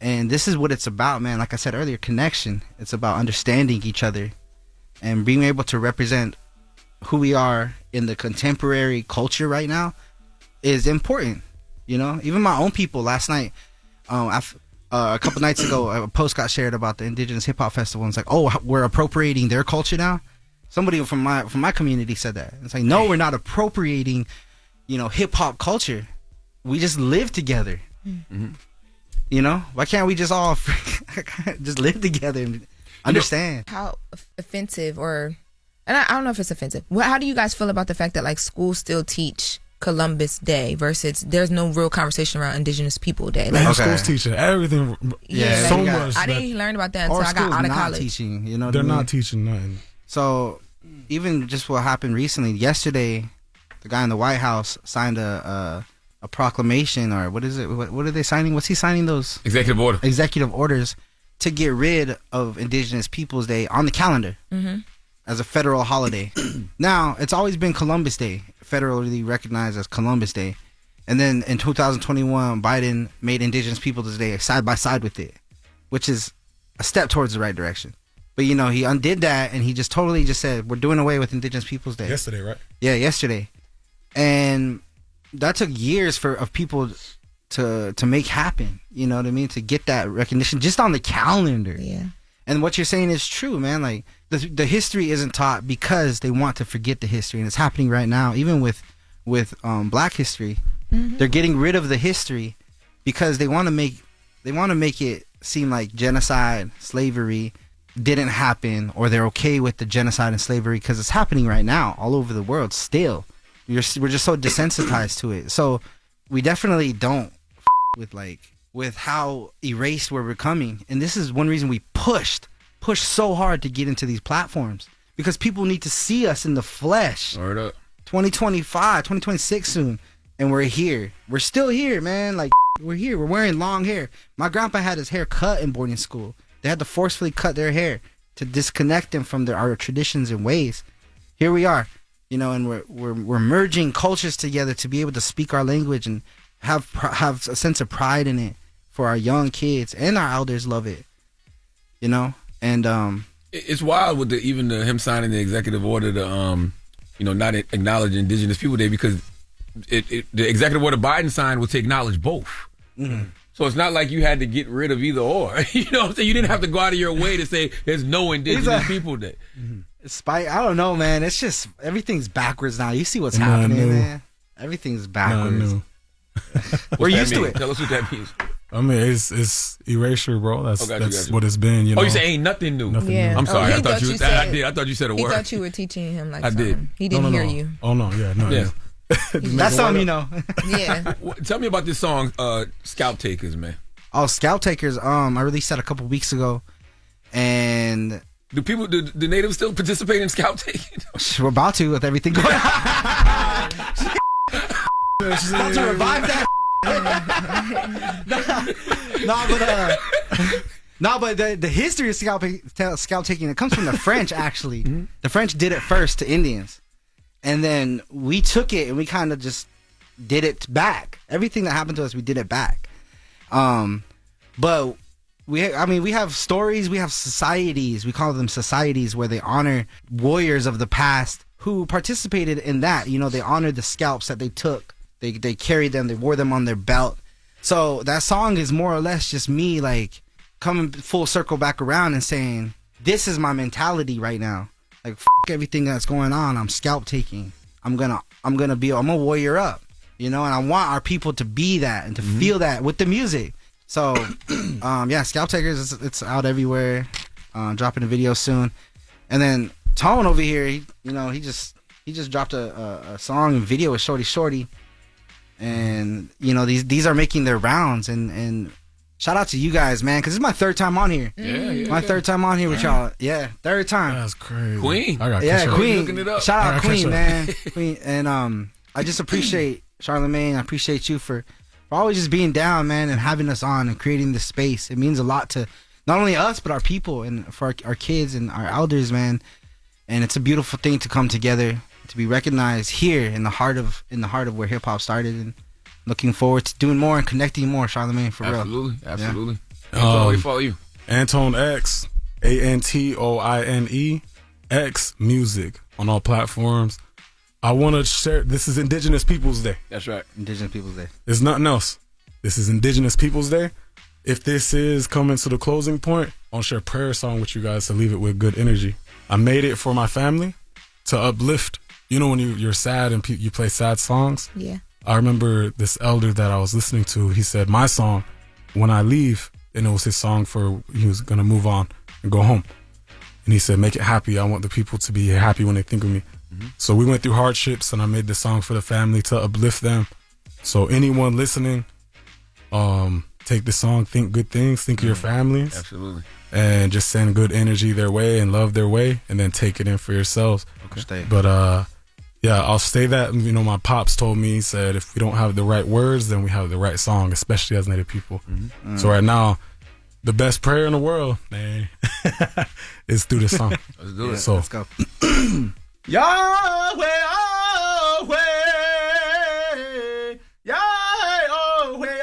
And this is what it's about, man. Like I said earlier, connection. It's about understanding each other and being able to represent who we are in the contemporary culture right now is important. You know, even my own people last night, a couple nights ago, a post got shared about the Indigenous Hip Hop Festival. And it's like, oh, we're appropriating their culture now. Somebody from my community said that. It's like, no, we're not appropriating, you know, hip hop culture. We just live together. You know, why can't we just all just live together and understand? How offensive, and I don't know if it's offensive. How do you guys feel about the fact that like schools still teach Columbus Day versus there's no real conversation around Indigenous People Day? Like, schools teaching everything. Yeah, so much. I didn't learn about that until I got out of college. Teaching, you know, they're not teaching nothing. So even just what happened recently, yesterday, the guy in the White House signed a proclamation, or what is it? What are they signing? What's he signing? Those executive orders to get rid of Indigenous Peoples Day on the calendar as a federal holiday. Now, it's always been Columbus Day, federally recognized as Columbus Day. And then in 2021, Biden made Indigenous Peoples Day side by side with it, which is a step towards the right direction. But, you know, he undid that and he just totally just said, we're doing away with Indigenous Peoples Day. Yesterday, right? Yeah, yesterday. And that took years of people to make happen. You know what I mean? To get that recognition just on the calendar. Yeah. And what you're saying is true, man. Like the history isn't taught because they want to forget the history, and it's happening right now. Even with Black history, they're getting rid of the history because they want to make it seem like genocide, slavery didn't happen, or they're okay with the genocide and slavery because it's happening right now all over the world. Still, we're just so desensitized to it. So we definitely don't with how erased we're becoming. And this is one reason we pushed so hard to get into these platforms, because people need to see us in the flesh. Word up. 2025, 2026 soon. And we're here. We're still here, man. Like, we're here. We're wearing long hair. My grandpa had his hair cut in boarding school. They had to forcefully cut their hair to disconnect them from our traditions and ways. Here we are, you know, and we're merging cultures together to be able to speak our language and have a sense of pride in it for our young kids, and our elders love it, you know. And it's wild with him signing the executive order to not acknowledge Indigenous People Day, because the executive order Biden signed was to acknowledge both. So it's not like you had to get rid of either or. You know what I'm saying? You didn't have to go out of your way to say there's no Indigenous People Day. I don't know, man. It's just everything's backwards now. You see what's happening, man. Everything's backwards. We're used to it. Tell us what that means. I mean, it's erasure, bro. That's what it's been. You know. Oh, you say ain't nothing new. Yeah. I'm sorry. I thought you said a word. He thought you were teaching him like I something. did. He didn't hear you. Oh no, yeah, no. Yeah. That's something, you know. Yeah. Tell me about this song, Scalp Takers, man. Oh, Scalp Takers. I released that a couple weeks ago, and do the natives still participate in scalp taking? We're about to, with everything going on. About to revive that. But the history of scalp taking, it comes from the French, actually. The French did it first to Indians, and then we took it and we kind of just did it back. Everything that happened to us, we did it back. But we have stories, we have societies, we call them societies, where they honor warriors of the past who participated in that. You know, they honored the scalps that they took. They carried them, they wore them on their belt. So that song is more or less just me, like, coming full circle back around and saying, this is my mentality right now. Like, everything that's going on, I'm scalp taking. I'm a warrior up, you know, and I want our people to be that and to feel that with the music. So, Scalp Takers, it's out everywhere. Dropping a video soon. And then Tone over here, he just dropped a song and video with Shorty. And, you know, these are making their rounds, and shout out to you guys, man, because it's my third time on here. My third time on here with y'all. Yeah, third time. That's crazy. Queen. I got Queen. Looking it up. Shout out Queen, man. Queen. And I just appreciate Charlamagne. I appreciate you for always just being down, man, and having us on and creating this space. It means a lot to not only us, but our people and for our kids and our elders, man. And it's a beautiful thing to come together, to be recognized here in the heart of where hip hop started, and looking forward to doing more and connecting more, Charlamagne, for real. Absolutely. Where we follow you? ANTOINEX, ANTOINE X music on all platforms. I want to share. This is Indigenous Peoples Day. That's right. Indigenous Peoples Day. It's nothing else. This is Indigenous Peoples Day. If this is coming to the closing point, I'll share a prayer song with you guys to leave it with good energy. I made it for my family to uplift. You know when you're sad and you play sad songs? Yeah. I remember this elder that I was listening to, he said, my song, When I Leave, and it was his song for, he was going to move on and go home. And he said, make it happy. I want the people to be happy when they think of me. So we went through hardships, and I made this song for the family to uplift them. So anyone listening, take this song, think good things, think of your families. Absolutely. And just send good energy their way and love their way, and then take it in for yourselves. Okay. But yeah, I'll say that, you know, my pops told me, he said, if we don't have the right words, then we have the right song, especially as Native people. So right now, the best prayer in the world, man, is through this song. Let's do it. So, let's go. Yahweh, Yahweh, Yahweh,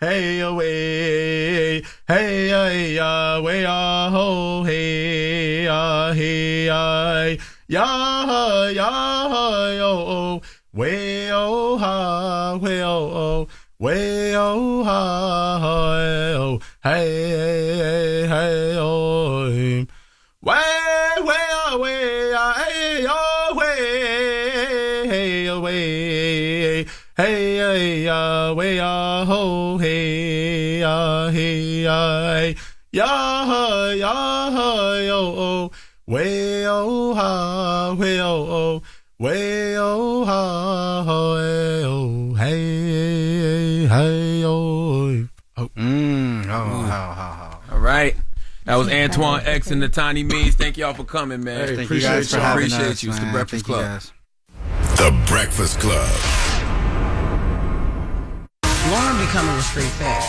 hey away, hey Yahweh, Yahweh, hey hey Yah Yah oh way oh ha way oh way oh ha oh hey hey oh way hey oh way hey away hey Yahweh Yahweh hey hey Yah Yah oh way oh ha way oh way oh ha oh hey hey oh All right. That was ANTOINEX and Nataanii Means. Thank y'all for coming, man. Hey, thank you guys for having Appreciate us, you. It's the man. Breakfast Thank you Club. guys. The Breakfast Club. Lauren becoming a straight fat.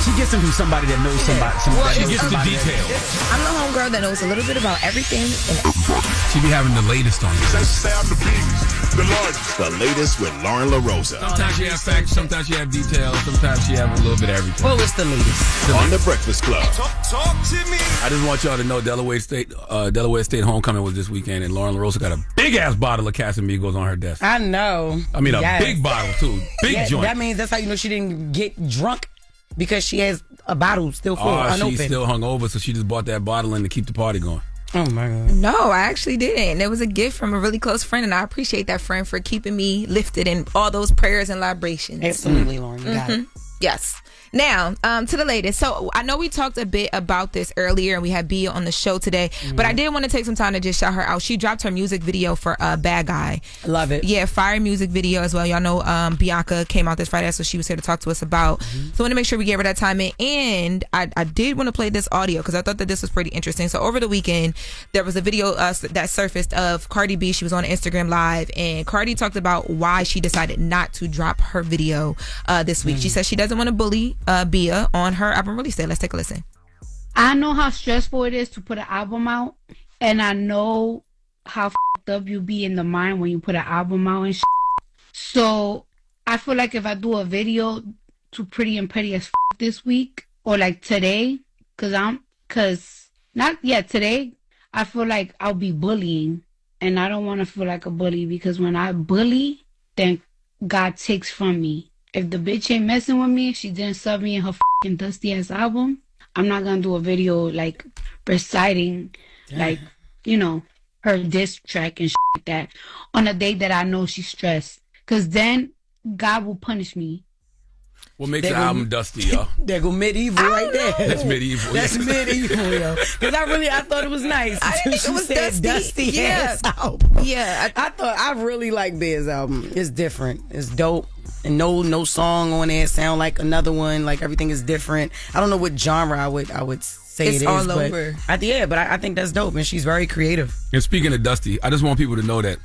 She gets them from somebody that knows somebody. She gets the details. I'm the homegirl that knows a little bit about everything. She be having the latest on this. The latest with Loren LoRosa. Sometimes she have facts, sometimes she have details, sometimes she have a little bit of everything. What was the latest? On the Breakfast Club. Talk to me. I just want y'all to know Delaware State homecoming was this weekend, and Loren LoRosa got a big ass bottle of Casamigos on her desk. I know. I mean, a big bottle too, big joint. That means that's how you know she didn't get drunk, because she has a bottle still full, unopened. She's still hungover, so she just bought that bottle in to keep the party going. Oh my God. No, I actually didn't. It was a gift from a really close friend, and I appreciate that friend for keeping me lifted in all those prayers and libations. Absolutely, Lauren. You got it. Yes. Now, to the latest. So I know we talked a bit about this earlier, and we had BIA on the show today, but I did want to take some time to just shout her out. She dropped her music video for Bad Guy. Love it. Yeah, fire music video as well. Y'all know Bianca came out this Friday, so she was here to talk to us about. So I want to make sure we gave her that time in. And I did want to play this audio because I thought that this was pretty interesting. So over the weekend, there was a video that surfaced of Cardi B. She was on Instagram Live, and Cardi talked about why she decided not to drop her video this week. She says she doesn't want to bully BIA on her album release day. Let's take a listen. I know how stressful it is to put an album out, and I know how f***ed up you be in the mind when you put an album out and shit. So I feel like if I do a video to Pretty and Petty as f*** this week, or like today, today, I feel like I'll be bullying, and I don't want to feel like a bully, because when I bully, then God takes from me. If the bitch ain't messing with me, if she didn't sub me in her f***ing dusty ass album, I'm not gonna do a video like reciting, like, you know, her diss track and shit like that on a day that I know she's stressed. Cause then God will punish me What makes the album dusty, y'all? There go medieval right there. That's medieval. That's medieval, yo. Because I thought it was nice. I didn't think it was dusty. Ass album. Yeah. I really like Bear's album. It's different. It's dope. And no song on there sound like another one. Like everything is different. I don't know what genre I would say it's it is. all but over. But I think that's dope, and she's very creative. And speaking of Dusty, I just want people to know that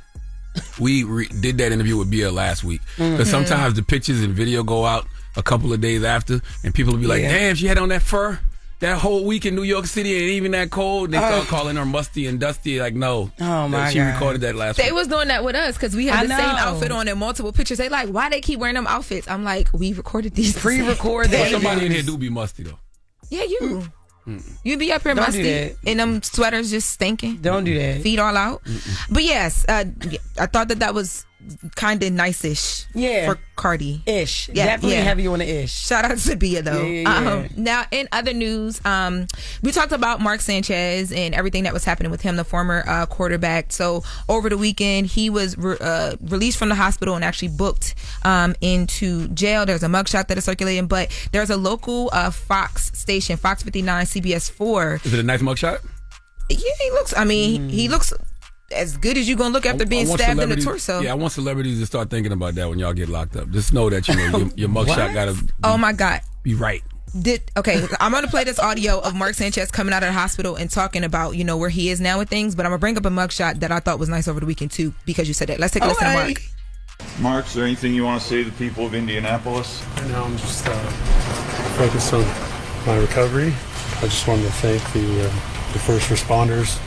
we did that interview with BIA last week. Because sometimes the pictures and video go out a couple of days after, and people will be like, damn, she had on that fur that whole week in New York City, and even that cold. They start calling her musty and dusty. Like, no. Oh, my She God. recorded that last week. They was doing that with us because we had the same outfit on in multiple pictures. They like, why they keep wearing them outfits? I'm like, we recorded these. Pre-record Well, that. somebody in here do be musty, though. Yeah, you. You be up here Don't musty do that. and them sweaters just stinking. Don't do that. Feet all out. But yes, I thought that was kind of nice-ish for Cardi. Ish. Definitely heavy on the ish. Shout out to Bia, though. Yeah. Now, in other news, we talked about Mark Sanchez and everything that was happening with him, the former quarterback. So over the weekend, he was released from the hospital and actually booked into jail. There's a mugshot that is circulating, but there's a local Fox station, Fox 59, CBS 4. Is it a nice mugshot? Yeah, he looks as good as you gonna look after being stabbed in the torso. Yeah, I want celebrities to start thinking about that when y'all get locked up. Just know that your mugshot gotta oh my God, be right. I'm gonna play this audio of Mark Sanchez coming out of the hospital and talking about where he is now with things, but I'm gonna bring up a mugshot that I thought was nice over the weekend too because you said that. Let's take a listen to Mark. Mark, is there anything you want to say to the people of Indianapolis? Right now I'm just focused on my recovery. I just wanted to thank the first responders,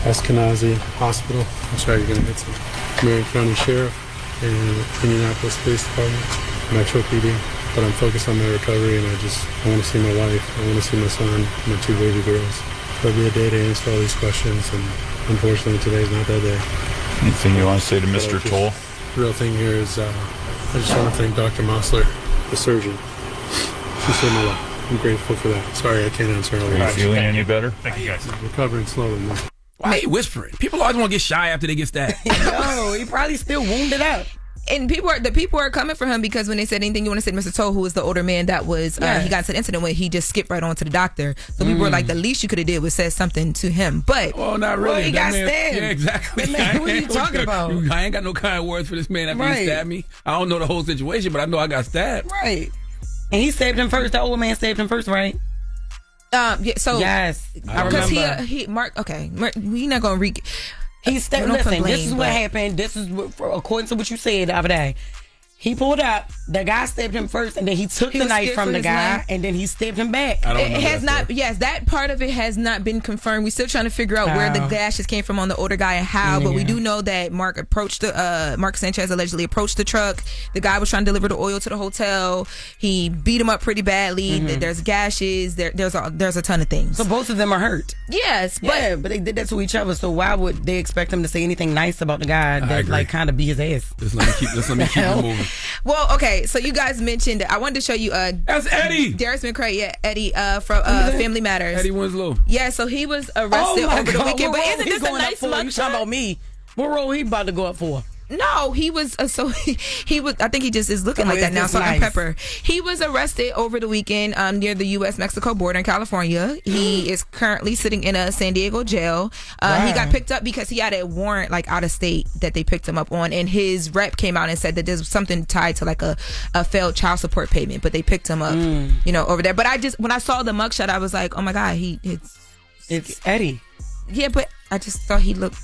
Eskenazi Hospital, I'm sorry, you're going to hit some, Marion County Sheriff, and Indianapolis Police Department, Metro PD. But I'm focused on my recovery, and I want to see my wife, I want to see my son, my 2 baby girls. There'll be a day to answer all these questions, and unfortunately today's not that day. Anything you want to say to Mr. Toll? The real thing here is I just want to thank Dr. Mossler, the surgeon. She saved my life. I'm grateful for that. Sorry, I can't answer all Are you feeling any better? Thank you, guys. Recovering slowly, man. Why are you whispering? People always want to get shy after they get stabbed. Yo, he probably still wounded up. And the people are coming for him because when they said anything you want to say to Mr. Toll, who is the older man that was he got into the incident with, he just skipped right on to the doctor. So people were like, the least you could have did was said something to him. But not really. Well, he got stabbed. Yeah, exactly. Man, what are you talking about? I ain't got no kind words for this man after he stabbed me. I don't know the whole situation, but I know I got stabbed. Right. And he stabbed him first. The old man stabbed him first, right? So yes, I because remember. Mark, we not gonna He stabbed. Listen, this is what happened. This is according to what you said the other day. He pulled up. The guy stabbed him first, and then he took the knife from the guy, and then he stabbed him back. It has not. Yes, that part of it has not been confirmed. We're still trying to figure out where the gashes came from on the older guy and how. But we do know that Mark Sanchez allegedly approached the truck. The guy was trying to deliver the oil to the hotel. He beat him up pretty badly. There's gashes. There's a ton of things. So both of them are hurt. Yes, but they did that to each other. So why would they expect him to say anything nice about the guy that kind of beat his ass? Just let me keep it moving. Well, okay, so you guys mentioned, I wanted to show you that's Eddie. Darius McCray, Eddie from Family Matters. Eddie Winslow. Yeah, so he was arrested over the weekend. But isn't this a nice mugshot? You talking about me? What role he about to go up for? No, he was he was. I think he just is looking like that now. Salt and pepper. He was arrested over the weekend near the U.S.-Mexico border in California. He is currently sitting in a San Diego jail. He got picked up because he had a warrant out of state that they picked him up on, and his rep came out and said that there's something tied to a failed child support payment, but they picked him up, over there. But when I saw the mugshot, I was like, oh my God, it's Eddie. Yeah, but I just thought he looked.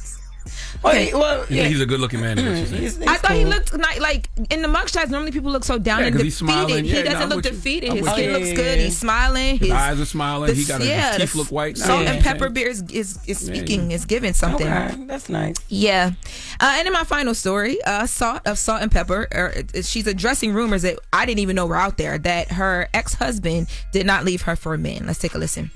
Okay, he's a good-looking man. I thought he looked like in the mugshots. Normally, people look so down and defeated. He's smiling. He doesn't look defeated. His skin looks good. He's smiling. His eyes are smiling. He got his teeth look white. Salt and pepper beer is speaking. Is giving something. Okay, that's nice. Yeah. And in my final story, Salt and Pepper. She's addressing rumors that I didn't even know were out there that her ex-husband did not leave her for a man. Let's take a listen.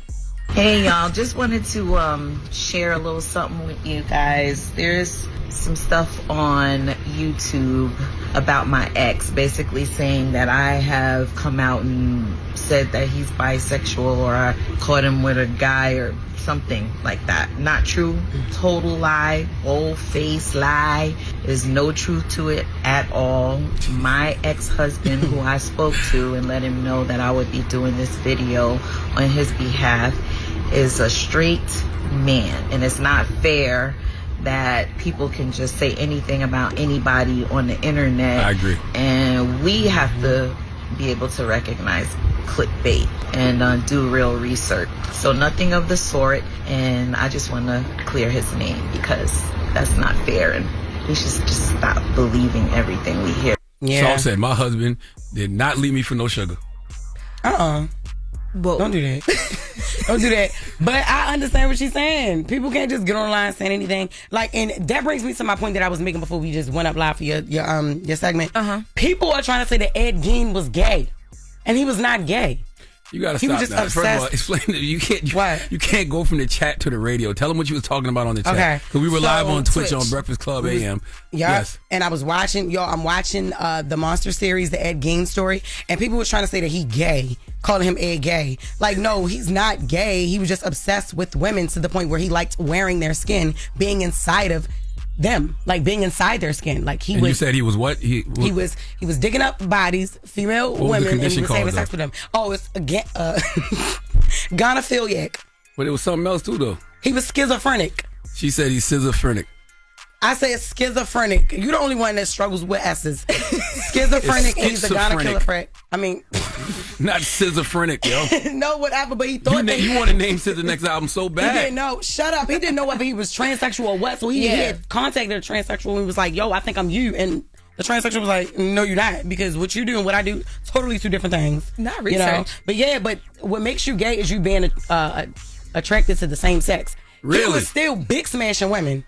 Hey y'all, just wanted to share a little something with you guys. There's some stuff on YouTube about my ex, basically saying that I have come out and said that he's bisexual, or I caught him with a guy or something like that. Not true. Total lie. Bold-faced lie. There's no truth to it at all. My ex-husband, who I spoke to and let him know that I would be doing this video on his behalf, is a straight man, and it's not fair that people can just say anything about anybody on the internet. I agree. And we have to be able to recognize clickbait and do real research. So nothing of the sort, and I just want to clear his name because that's not fair, and we should just stop believing everything we hear. Shaw said, my husband did not leave me for no sugar. Don't do that. Don't do that. But I understand what she's saying. People can't just get online saying anything. Like, and that brings me to my point that I was making before we just went up live for your segment. People are trying to say that Ed Gein was gay, and he was not gay. You gotta He stop was just that. First of all, obsessed. explain it. You can't go from the chat to the radio. Tell them what you was talking about on the chat. Okay. Because we were So, live on Twitch on Twitch. Breakfast Club AM. Yes. And I was watching, I'm watching the Monster series, the Ed Gein story, and people was trying to say that he gay, calling him Ed gay. Like, no, he's not gay. He was just obsessed with women to the point where he liked wearing their skin, being inside of them, like being inside their skin. Like And you said he was what? He was digging up bodies, female What was the women, and he condition was having called, sex with them. Oh, it's again gonophiliac. But it was something else too, though. He was schizophrenic. She said he's schizophrenic. I say it's schizophrenic. You're the only one that struggles with S's. Schizophrenic, and he's a gonophiliac. I mean, not schizophrenic, yo. no, whatever. But he thought you want to name the next album so bad. He didn't know. Shut up. He didn't know whether he was transsexual or what. So he had contacted a transsexual and was like, "Yo, I think I'm you." And the transsexual was like, "No, you're not, because what you do and what I do, totally two different things." Not research. But what makes you gay is you being attracted to the same sex. Really? He was still big smashing women.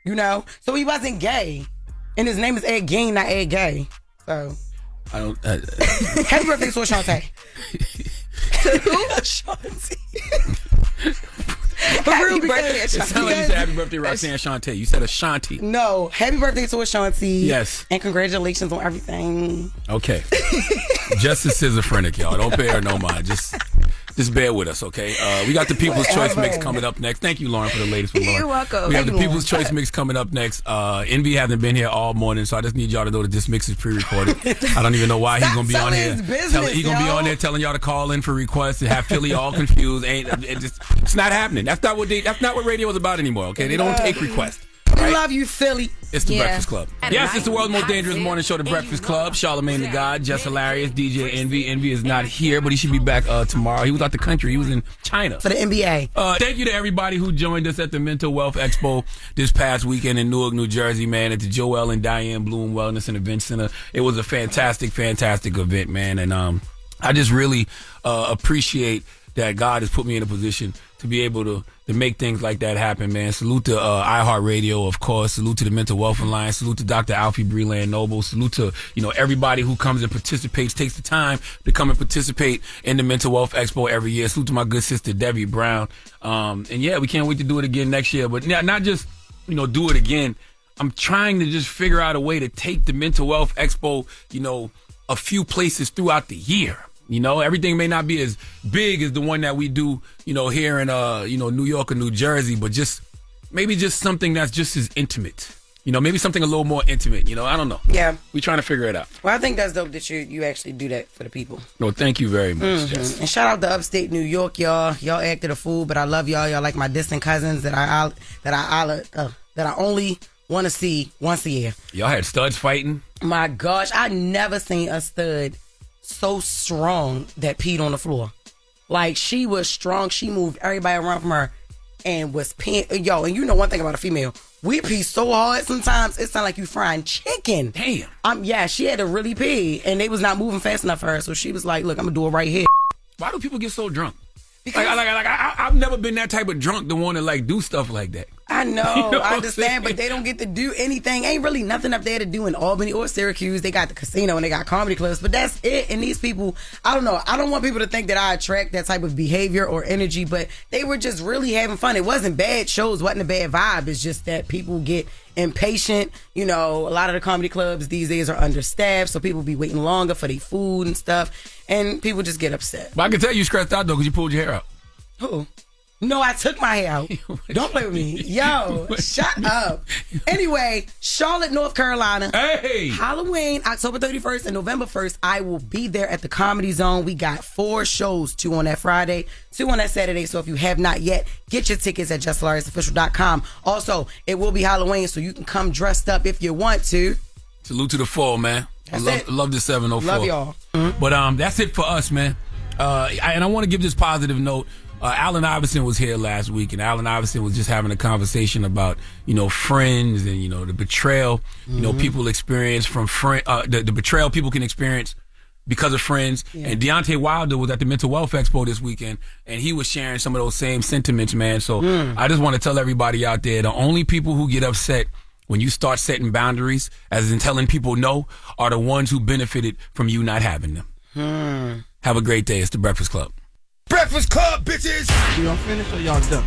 So he wasn't gay, and his name is Ed Gein, not Ed Gay. So I don't. Happy birthday to Ashante. To who? Ashante. Happy birthday, It sounded like you said happy birthday, Roxanne Shante. You said Ashanti. No, happy birthday to Ashanti. Yes. And congratulations on everything. Okay. Just a schizophrenic, y'all. Don't pay her no mind. Just bear with us, okay? We got the People's Choice Mix coming up next. Thank you, Lauren, for the latest with Lauren. You're welcome. We have the People's Choice Mix coming up next. Envy hasn't been here all morning, so I just need y'all to know that this mix is pre-recorded. I don't even know why he's going to be on here. He's going to be on there telling y'all to call in for requests and have Philly all confused. It's not happening. That's not what radio is about anymore, okay? They don't take requests. I love you, Philly. It's the Breakfast Club. Yes, it's the world's most dangerous morning show, the Breakfast Club. Charlamagne the God, Jess Hilarious, DJ Envy. Envy is not here, but he should be back tomorrow. He was out the country. He was in China. For the NBA. Thank you to everybody who joined us at the Mental Wealth Expo this past weekend in Newark, New Jersey, man, at the Joel and Diane Bloom Wellness and Event Center. It was a fantastic, fantastic event, man. And I just really appreciate that God has put me in a position to be able to make things like that happen, man. Salute to iHeartRadio, of course. Salute to the Mental Wealth Alliance. Salute to Dr. Alfie Breland Noble. Salute to, everybody who comes and participates, takes the time to come and participate in the Mental Wealth Expo every year. Salute to my good sister, Debbie Brown. And yeah, we can't wait to do it again next year. But not just, do it again. I'm trying to just figure out a way to take the Mental Wealth Expo, a few places throughout the year. Everything may not be as big as the one that we do, here in, New York or New Jersey, but maybe something that's just as intimate. Maybe something a little more intimate. I don't know. Yeah. We're trying to figure it out. Well, I think that's dope that you actually do that for the people. No, thank you very much, Jess. And shout out to upstate New York, y'all. Y'all acted a fool, but I love y'all. Y'all like my distant cousins that I only want to see once a year. Y'all had studs fighting? My gosh, I never seen a stud so strong that peed on the floor. Like, she was strong. She moved everybody around from her and was peeing. Yo, and one thing about a female, we pee so hard sometimes it sound like you frying chicken. Damn. Yeah, she had to really pee, and they was not moving fast enough for her, so she was like, look, I'm gonna do it right here. Why do people get so drunk? I've never been that type of drunk to want to do stuff like that. I know, You know I understand, but they don't get to do anything. Ain't really nothing up there to do in Albany or Syracuse. They got the casino and they got comedy clubs, but that's it. And these people, I don't know. I don't want people to think that I attract that type of behavior or energy, but they were just really having fun. It wasn't bad shows, wasn't a bad vibe. It's just that people get impatient. You know, a lot of the comedy clubs these days are understaffed, so people be waiting longer for their food and stuff, and people just get upset. But I can tell you stressed out, though, because you pulled your hair out. Who? No, I took my hair out. Don't play with me. Yo, shut up. Anyway, Charlotte, North Carolina. Hey! Halloween, October 31st and November 1st, I will be there at the Comedy Zone. We got 4 shows, 2 on that Friday, 2 on that Saturday. So if you have not yet, get your tickets at JessHilariousOfficial.com. Also, it will be Halloween, so you can come dressed up if you want to. Salute to the full, man. I love the 704. Love y'all. But that's it for us, man. And I want to give this positive note. Allen Iverson was here last week, and Allen Iverson was just having a conversation about, friends and, the betrayal, people experience from the betrayal people can experience because of friends. Yeah. And Deontay Wilder was at the Mental Wealth Expo this weekend, and he was sharing some of those same sentiments, man. So I just want to tell everybody out there, the only people who get upset when you start setting boundaries, as in telling people no, are the ones who benefited from you not having them. Have a great day. It's The Breakfast Club. Breakfast Club, bitches! Y'all finished or y'all done?